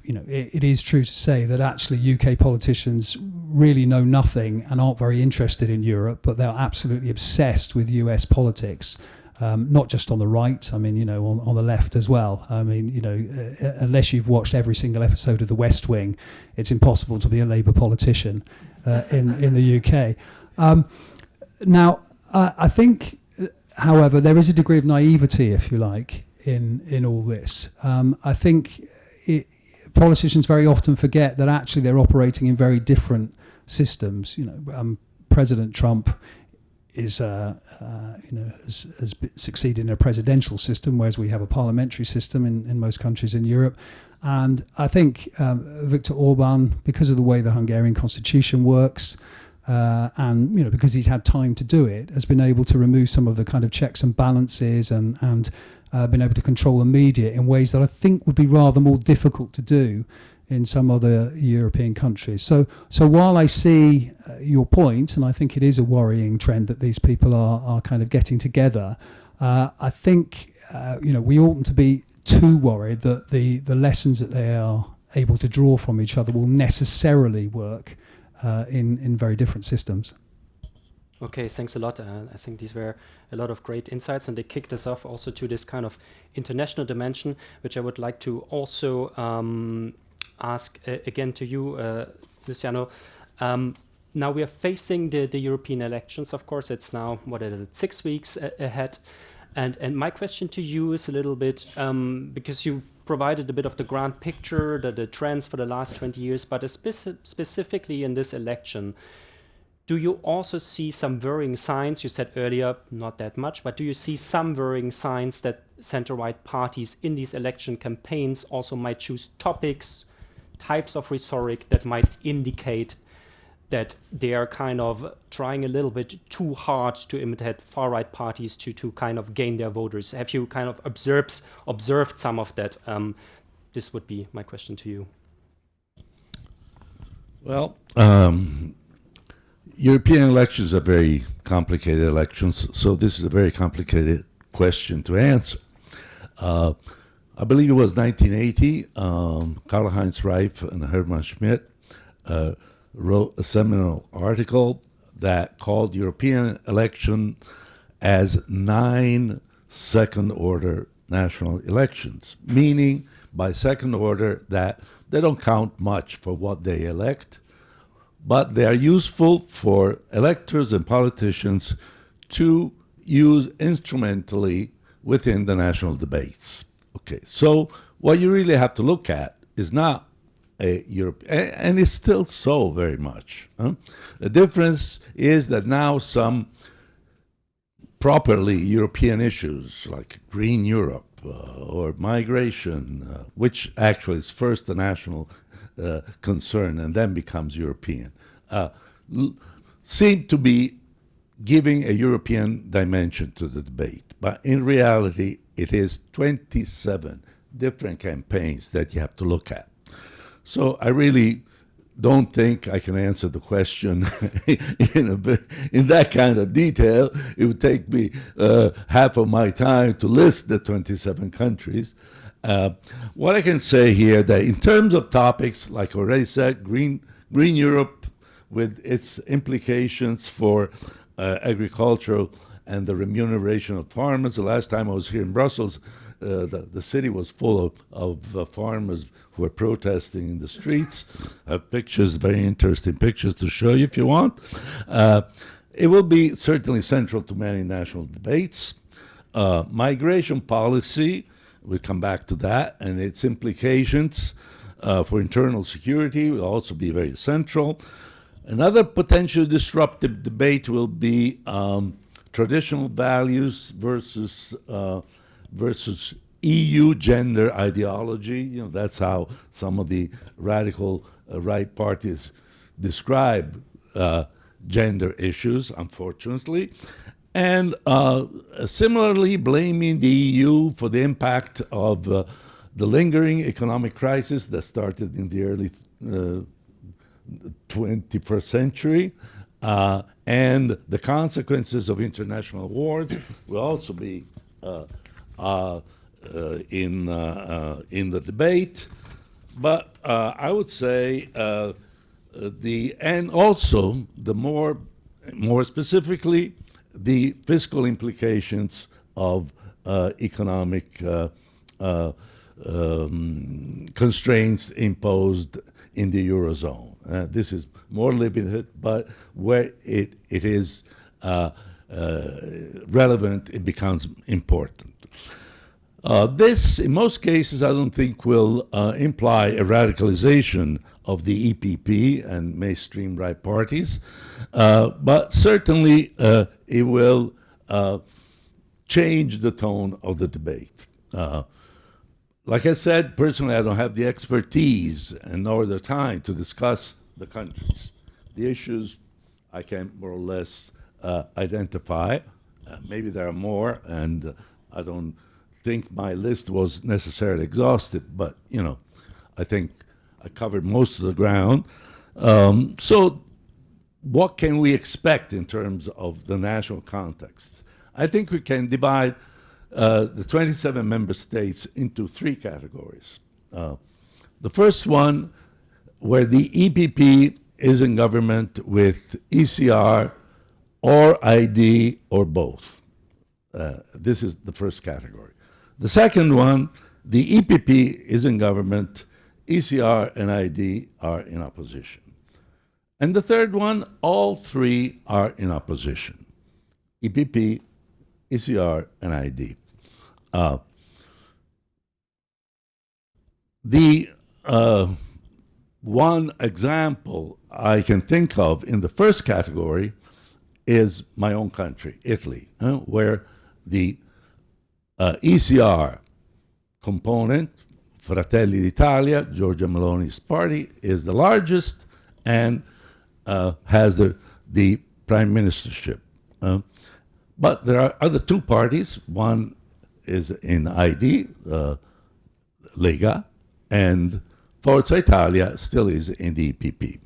It is true to say that actually UK politicians really know nothing and aren't very interested in Europe, but they're absolutely obsessed with US politics. Not just on the right, I mean, on the left as well. I mean, unless you've watched every single episode of The West Wing, it's impossible to be a Labour politician in the UK. Now, I think, however, there is a degree of naivety, if you like, in all this. I think politicians very often forget that actually they're operating in very different systems. President Trump has succeeded in a presidential system, whereas we have a parliamentary system in most countries in Europe. And I think Viktor Orban, because of the way the Hungarian constitution works, and because he's had time to do it, has been able to remove some of the kind of checks and balances and been able to control the media in ways that I think would be rather more difficult to do in some other European countries. So while I see your point, and I think it is a worrying trend that these people are kind of getting together, I think we oughtn't to be too worried that the lessons that they are able to draw from each other will necessarily work in very different systems. Okay, thanks a lot. I think these were a lot of great insights, and they kicked us off also to this kind of international dimension, which I would like to also ask again to you, Luciano. Now we are facing the European elections, of course. It's now, 6 weeks ahead. And my question to you is a little bit, because you've provided a bit of the grand picture, the trends for the last 20 years, but specifically in this election, do you also see some worrying signs? You said earlier, not that much, but do you see some worrying signs that center-right parties in these election campaigns also might choose topics, types of rhetoric that might indicate that they are kind of trying a little bit too hard to imitate far-right parties to kind of gain their voters? Have you kind of observed some of that? This would be my question to you. Well, European elections are very complicated elections, so this is a very complicated question to answer. I believe it was 1980, Karl-Heinz Reif and Hermann Schmidt wrote a seminal article that called European election as 9 second-order national elections, meaning by second order that they don't count much for what they elect, but they are useful for electors and politicians to use instrumentally within the national debates. Okay, so what you really have to look at is not a Europe, and it's still so very much. The difference is that now some properly European issues like Green Europe or migration, which actually is first a national concern and then becomes European, seem to be giving a European dimension to the debate. But in reality, it is 27 different campaigns that you have to look at. So I really don't think I can answer the question in that kind of detail. It would take me half of my time to list the 27 countries. What I can say here that in terms of topics, like I already said, Green Europe with its implications for agriculture and the remuneration of farmers. The last time I was here in Brussels, the city was full of farmers who were protesting in the streets. I have pictures, very interesting pictures to show you if you want. It will be certainly central to many national debates. Migration policy, we'll come back to that, and its implications for internal security will also be very central. Another potentially disruptive debate will be traditional values versus EU gender ideology. You know, that's how some of the radical right parties describe gender issues, unfortunately. And similarly, blaming the EU for the impact of the lingering economic crisis that started in the early 21st century, and the consequences of international wars will also be in the debate. But I would say and also the more specifically the fiscal implications of economic constraints imposed in the Eurozone. This is more limited, but where it is relevant, it becomes important. This, in most cases, I don't think will imply a radicalization of the EPP and mainstream right parties, but certainly it will change the tone of the debate. Like I said, personally, I don't have the expertise and nor the time to discuss the countries. The issues I can more or less identify. Maybe there are more, and I don't think my list was necessarily exhaustive, but, you know, I think I covered most of the ground. So what can we expect in terms of the national context? I think we can divide the 27 member states into 3 categories. The first one, where the EPP is in government with ECR or ID or both. This is the first category. The second one, the EPP is in government ECR and ID are in opposition. And the third one, all three are in opposition. EPP, ECR, and ID. The one example I can think of in the first category is my own country, Italy, where the ECR component, Fratelli d'Italia, Giorgia Meloni's party, is the largest and has the prime ministership. But there are other two parties. One is in ID, Lega, and Forza Italia still is in the EPP.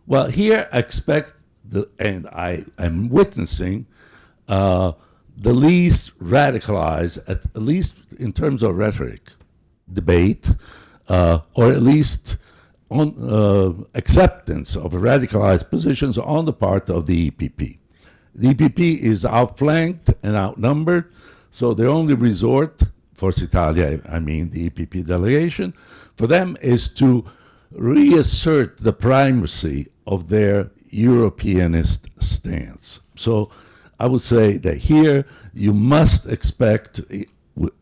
Well, here I expect, and I am witnessing, the least radicalized, at least in terms of rhetoric, debate, or at least on acceptance of radicalized positions on the part of the EPP. The EPP is outflanked and outnumbered, so their only resort, Forza Italia, I mean the EPP delegation, for them is to reassert the primacy of their Europeanist stance. So I would say that here you must expect,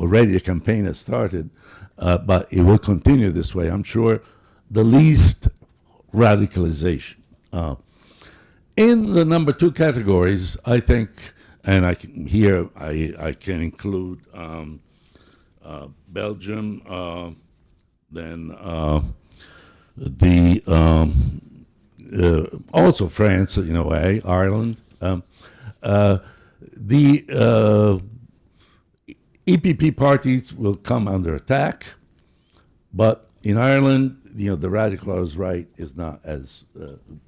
already the campaign has started, but it will continue this way, I'm sure, the least radicalization. In the number two categories, I think, and I can include Belgium, then also France in a way, Ireland. The EPP parties will come under attack, but in Ireland, the radicalized right is not as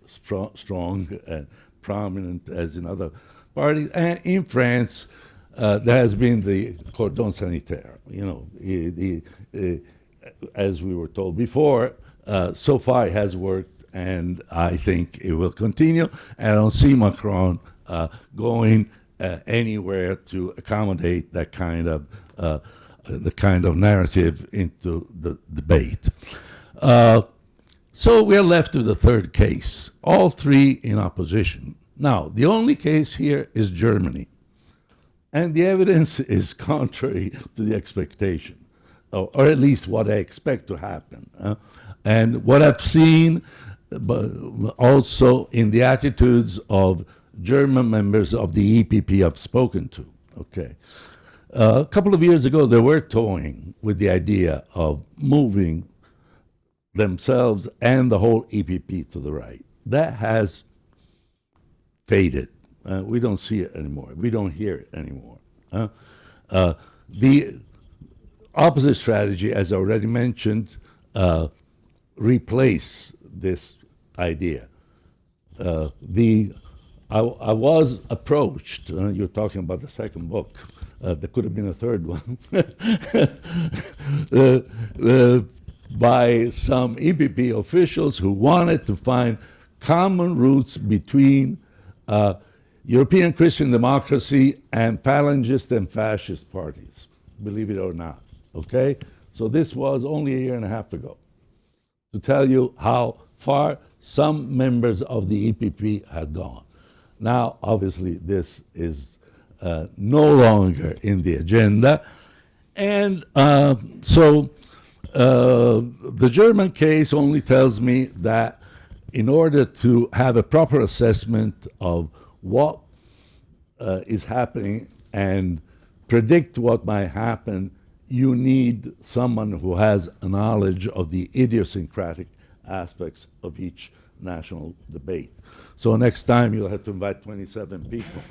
strong and prominent as in other parties. And in France, there has been the cordon sanitaire. As we were told before, so far it has worked, and I think it will continue. And I don't see Macron going anywhere to accommodate that kind of narrative into the debate. So we're left to the third case, all three in opposition. Now, the only case here is Germany, and the evidence is contrary to the expectation, or at least what I expect to happen. And what I've seen, but also in the attitudes of German members of the EPP I've spoken to. Okay, a couple of years ago, they were toying with the idea of moving themselves and the whole EPP to the right. That has faded. We don't see it anymore. We don't hear it anymore. The opposite strategy, as I already mentioned, replace this idea. I was approached, you're talking about the second book, there could have been a third one, by some EPP officials who wanted to find common roots between European Christian democracy and phalangist and fascist parties, believe it or not, okay? So this was only a year and a half ago, to tell you how far some members of the EPP had gone. Now, obviously, this is no longer in the agenda. And so the German case only tells me that in order to have a proper assessment of what is happening and predict what might happen, you need someone who has a knowledge of the idiosyncratic aspects of each national debate. So next time you'll have to invite 27 people.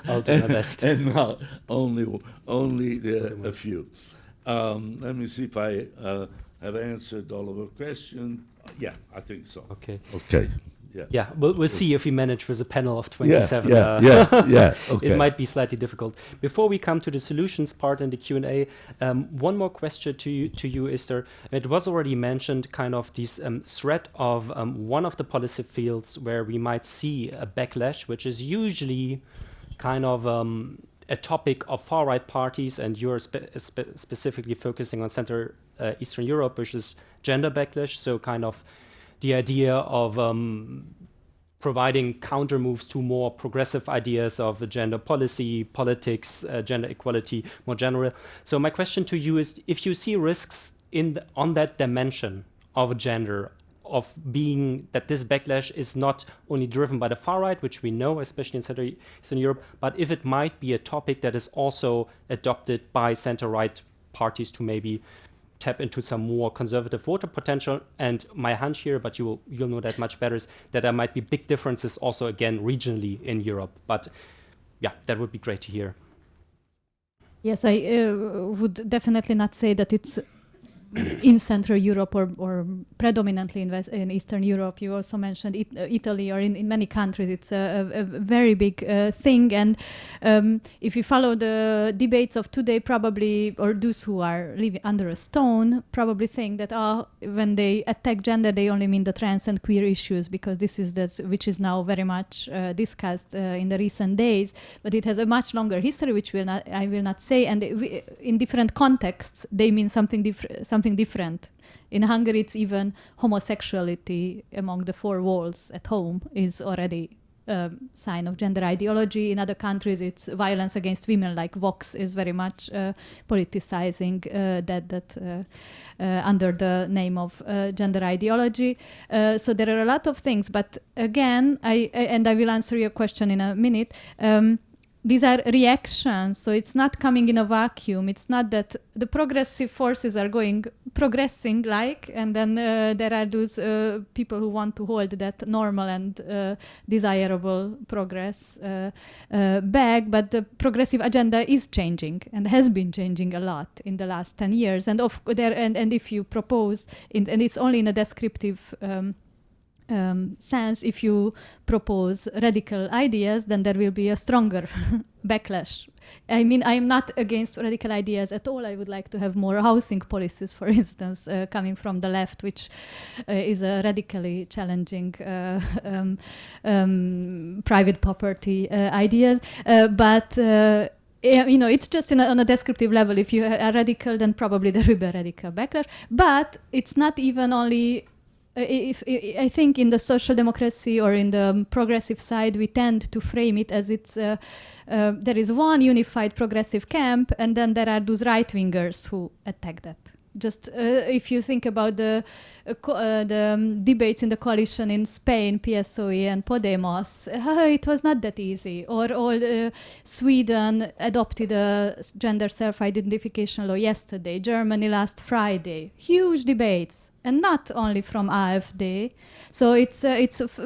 I'll do my best. And not only a few. Let me see if I have answered all of your questions. Yeah, I think so. Okay. Okay. Yeah, we'll see if we manage with a panel of 27. Yeah. Okay. It might be slightly difficult. Before we come to the solutions part and the Q&A, one more question to you, Eszter. It was already mentioned, kind of this threat of one of the policy fields where we might see a backlash, which is usually kind of a topic of far-right parties, and you're specifically focusing on Central Eastern Europe, which is gender backlash, so kind of the idea of providing counter moves to more progressive ideas of gender policy, politics, gender equality more general. So my question to you is, if you see risks on that dimension of gender, of being that this backlash is not only driven by the far right, which we know, especially in Central Eastern Europe, but if it might be a topic that is also adopted by center-right parties to maybe tap into some more conservative voter potential. And my hunch here, but you'll know that much better, is that there might be big differences also, again, regionally in Europe. But yeah, that would be great to hear. Yes, I would definitely not say that it's in Central Europe or predominantly in Eastern Europe. You also mentioned Italy, or in many countries it's a very big thing. And if you follow the debates of today, probably, or those who are living under a stone, probably think that when they attack gender, they only mean the trans and queer issues, because this is which is now very much discussed in the recent days. But it has a much longer history, which I will not say. And in different contexts, they mean something different. In Hungary, it's even homosexuality among the four walls at home is already a sign of gender ideology. In other countries, it's violence against women, like Vox is very much politicizing that under the name of gender ideology. So there are a lot of things. But again, I will answer your question in a minute. These are reactions, so it's not coming in a vacuum. It's not that the progressive forces are progressing and then there are those people who want to hold that normal and desirable progress back, but the progressive agenda is changing and has been changing a lot in the last 10 years. And and if you propose, and it's only in a descriptive sense, if you propose radical ideas, then there will be a stronger backlash. I mean, I'm not against radical ideas at all. I would like to have more housing policies, for instance, coming from the left, which is a radically challenging private property ideas. But it's just on a descriptive level. If you are radical, then probably there will be a radical backlash. But it's not even only... I think in the social democracy or in the progressive side, we tend to frame it as there is one unified progressive camp, and then there are those right-wingers who attack that. Just if you think about the debates in the coalition in Spain, PSOE and Podemos, it was not that easy. Or Sweden adopted a gender self-identification law yesterday, Germany last Friday. Huge debates, and not only from AfD. So it's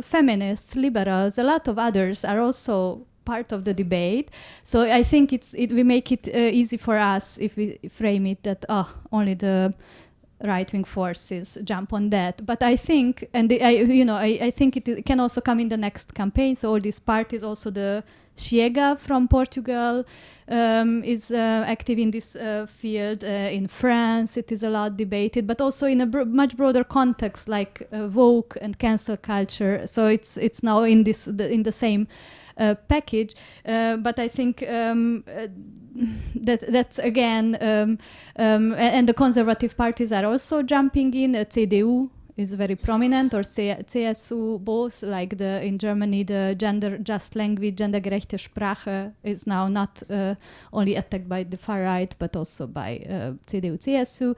feminists, liberals, a lot of others are also part of the debate. So I think we make it easy for us if we frame it that only the right-wing forces jump on that. But I think, and I think it can also come in the next campaign. So all these parties, also the Chega from Portugal is active in this field. In France, it is a lot debated, but also in a much broader context, like woke and cancel culture. So it's now in the same package, but I think that's again, and the conservative parties are also jumping in. CDU is very prominent, or CSU both, like in Germany, the gender just language, gendergerechte Sprache is now not only attacked by the far right, but also by CDU, CSU.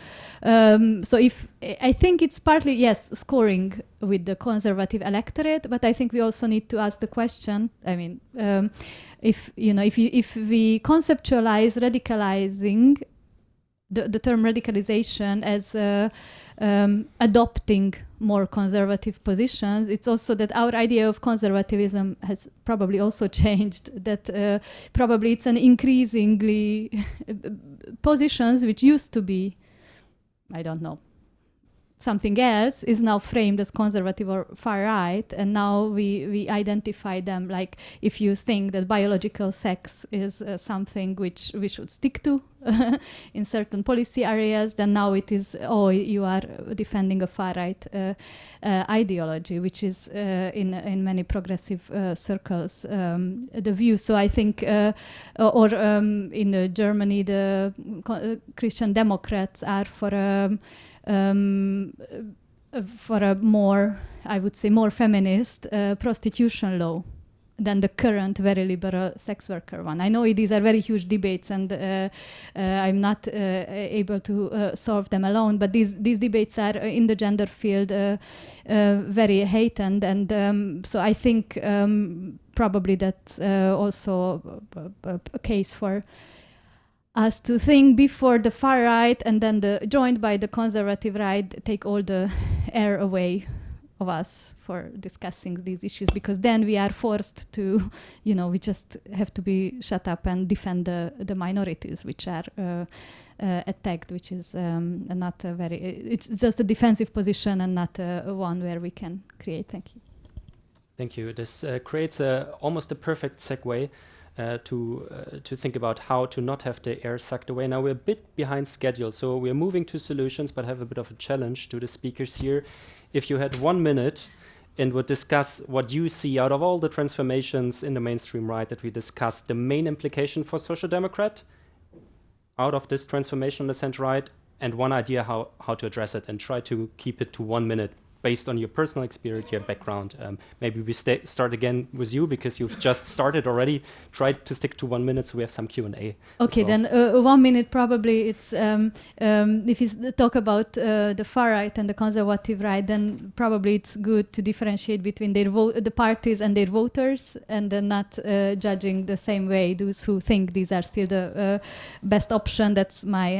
So I think it's partly, yes, scoring with the conservative electorate, but I think we also need to ask the question, I mean, if we conceptualize radicalizing, the term radicalization as adopting more conservative positions, it's also that our idea of conservatism has probably also changed, that probably it's an increasingly positions which used to be, I don't know, something else is now framed as conservative or far right, and now we identify them like, if you think that biological sex is something which we should stick to in certain policy areas, then now it is, oh, you are defending a far right ideology, which is in many progressive circles the view. So I think, in Germany, the Christian Democrats are for a more, I would say, more feminist prostitution law than the current very liberal sex worker one. I know these are very huge debates, and I'm not able to solve them alone, but these debates are in the gender field very heightened, and so I think probably that's also a case for us to think before the far right and then joined by the conservative right take all the air away of us for discussing these issues, because then we are forced to, we just have to be shut up and defend the minorities which are attacked, which is not a very, it's just a defensive position and not one where we can create. Thank you. Thank you. This creates almost a perfect segue to think about how to not have the air sucked away. Now we're a bit behind schedule, so we're moving to solutions, but have a bit of a challenge to the speakers here. If you had 1 minute and would discuss what you see out of all the transformations in the mainstream right that we discussed, the main implication for Social Democrat out of this transformation on the center right, and one idea how to address it, and try to keep it to 1 minute based on your personal experience, your background. Maybe we start again with you, because you've just started already. Try to stick to 1 minute so we have some Q&A. Okay, then 1 minute probably. It's if you talk about the far right and the conservative right, then probably it's good to differentiate between the parties and their voters, and then not judging the same way those who think these are still the best option. That's my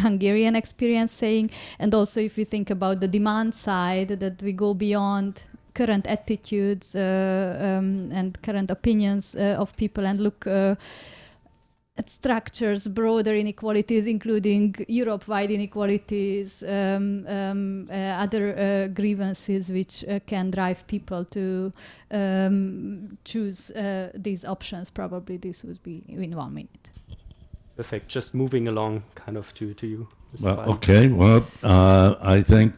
Hungarian experience saying. And also if you think about the demand side, that we go beyond current attitudes and current opinions of people and look at structures, broader inequalities, including Europe-wide inequalities, other grievances which can drive people to choose these options. Probably this would be in 1 minute. Perfect. Just moving along kind of to you. Well, okay. Well, I think...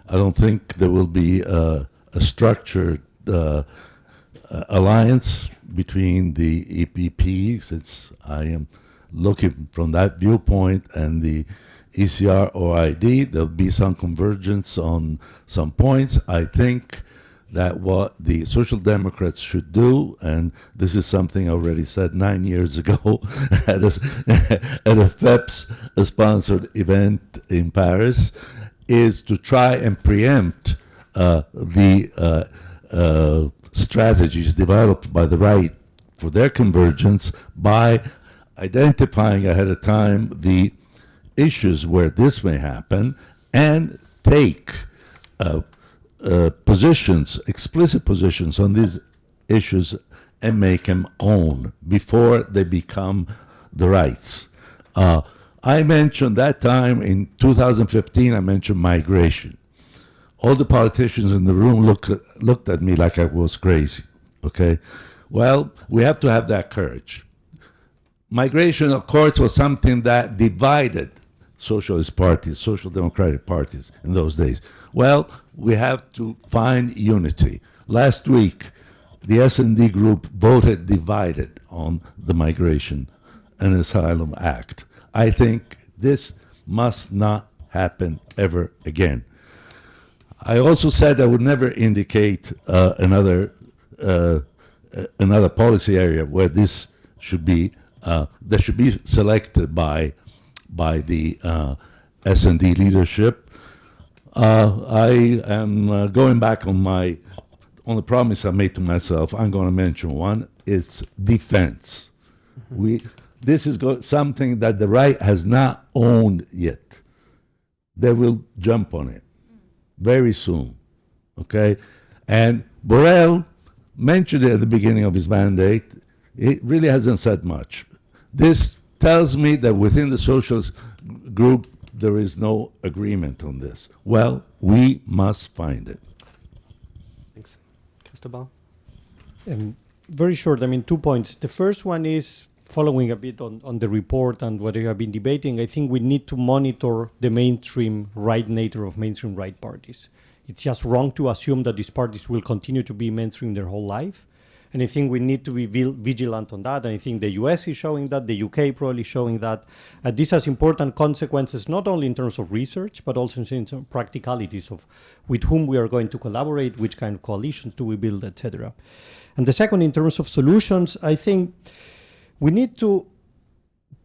I don't think there will be a structured alliance between the EPP, since I am looking from that viewpoint, and the ECR or ID. There'll be some convergence on some points. I think that what the Social Democrats should do, and this is something I already said 9 years ago at a FEPS-sponsored event in Paris, is to try and preempt the strategies developed by the right for their convergence by identifying ahead of time the issues where this may happen, and take positions, explicit positions on these issues, and make them own before they become the rights. I mentioned that time in 2015, I mentioned migration. All the politicians in the room looked at me like I was crazy, okay? Well, we have to have that courage. Migration, of course, was something that divided socialist parties, social democratic parties in those days. Well, we have to find unity. Last week, the S&D group voted divided on the Migration and Asylum Act. I think this must not happen ever again. I also said I would never indicate another policy area where this should be that should be selected by the S&D leadership. I am going back on the promise I made to myself. I'm going to mention one. It's defense. This is something that the right has not owned yet. They will jump on it very soon, okay? And Borrell mentioned it at the beginning of his mandate. It really hasn't said much. This tells me that within the socialist group, there is no agreement on this. Well, we must find it. Thanks. Cristóbal? Very short, 2 points. The first one is following a bit on the report and what you have been debating. I think we need to monitor the mainstream right nature of mainstream right parties. It's just wrong to assume that these parties will continue to be mainstream their whole life. And I think we need to be vigilant on that. And I think the US is showing that, the UK probably showing that. This has important consequences, not only in terms of research, but also in terms of practicalities of with whom we are going to collaborate, which kind of coalitions do we build, etc. And the second, in terms of solutions, I think we need to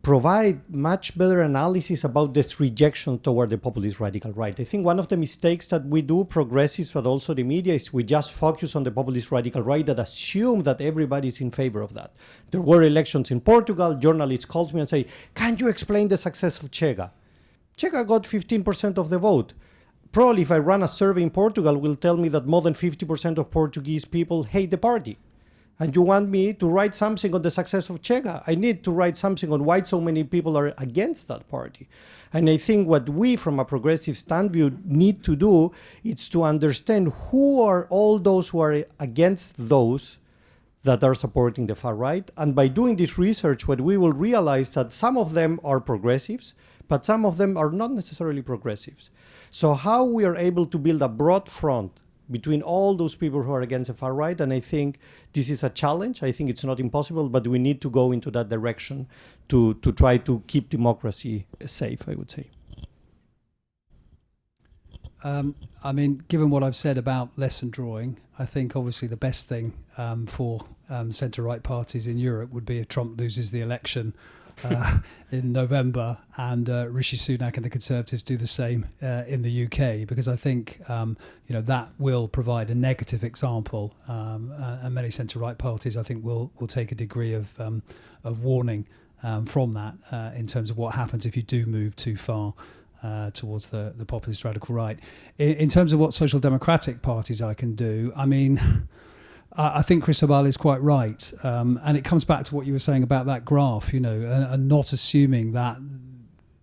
provide much better analysis about this rejection toward the populist radical right. I think one of the mistakes that we do, progressives, but also the media, is we just focus on the populist radical right that assume that everybody is in favor of that. There were elections in Portugal. Journalists called me and say, can you explain the success of Chega? Chega got 15% of the vote. Probably if I run a survey in Portugal, will tell me that more than 50% of Portuguese people hate the party. And you want me to write something on the success of Chega? I need to write something on why so many people are against that party. And I think what we, from a progressive standpoint, need to do is to understand who are all those who are against those that are supporting the far right. And by doing this research, what we will realize that some of them are progressives, but some of them are not necessarily progressives. So how we are able to build a broad front between all those people who are against the far right, and I think this is a challenge. I think it's not impossible, but we need to go into that direction to try to keep democracy safe, I would say. Given what I've said about lesson drawing, I think obviously the best thing for centre-right parties in Europe would be if Trump loses the election in November and Rishi Sunak and the Conservatives do the same in the UK, because I think that will provide a negative example, and many centre-right parties I think will take a degree of warning from that in terms of what happens if you do move too far towards the populist radical right. In terms of what social democratic parties I can do, I think Cristóbal is quite right, and it comes back to what you were saying about that graph, and not assuming that,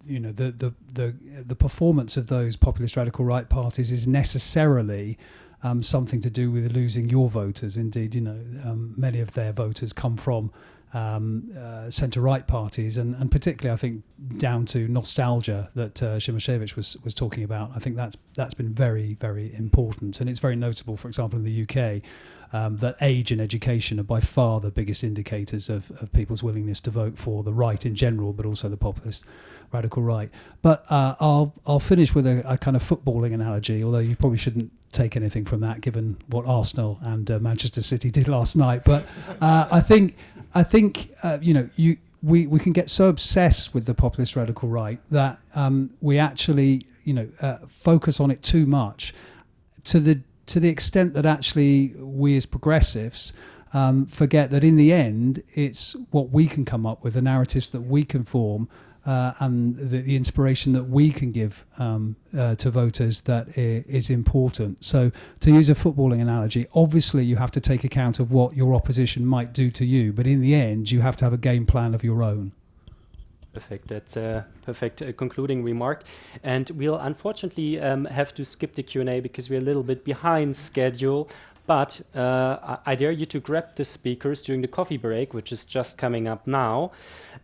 the performance of those populist radical right parties is necessarily something to do with losing your voters. Indeed, many of their voters come from centre-right parties, and particularly I think down to nostalgia that Cimoszewicz was talking about. I think that's been very, very important, and it's very notable, for example, in the UK. That age and education are by far the biggest indicators of people's willingness to vote for the right in general, but also the populist radical right. But I'll finish with a kind of footballing analogy, although you probably shouldn't take anything from that, given what Arsenal and Manchester City did last night. But I think we can get so obsessed with the populist radical right that we actually focus on it too much, to the extent that actually we as progressives forget that in the end it's what we can come up with, the narratives that we can form, and the inspiration that we can give to voters that is important. So to use a footballing analogy, obviously you have to take account of what your opposition might do to you, but in the end you have to have a game plan of your own. Perfect. That's a perfect concluding remark. And we'll unfortunately have to skip the Q&A because we're a little bit behind schedule. But I dare you to grab the speakers during the coffee break, which is just coming up now,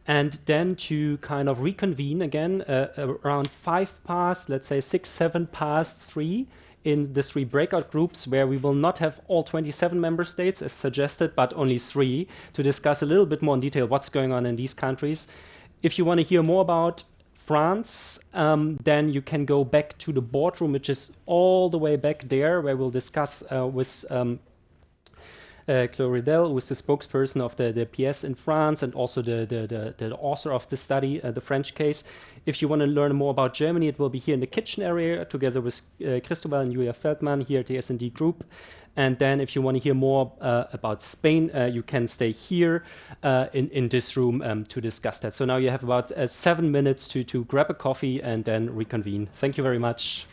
and then to kind of reconvene again around 5 past, let's say 6, 7 past 3, in the 3 breakout groups, where we will not have all 27 member states as suggested, but only 3, to discuss a little bit more in detail what's going on in these countries. If you want to hear more about France, then you can go back to the boardroom, which is all the way back there, where we'll discuss with Claude Riddell, who is the spokesperson of the PS in France and also the author of the study, the French case. If you want to learn more about Germany, it will be here in the kitchen area together with Cristóbal and Julia Feldman here at the S&D Group. And then if you want to hear more about Spain, you can stay here in this room to discuss that. So now you have about 7 minutes to grab a coffee and then reconvene. Thank you very much.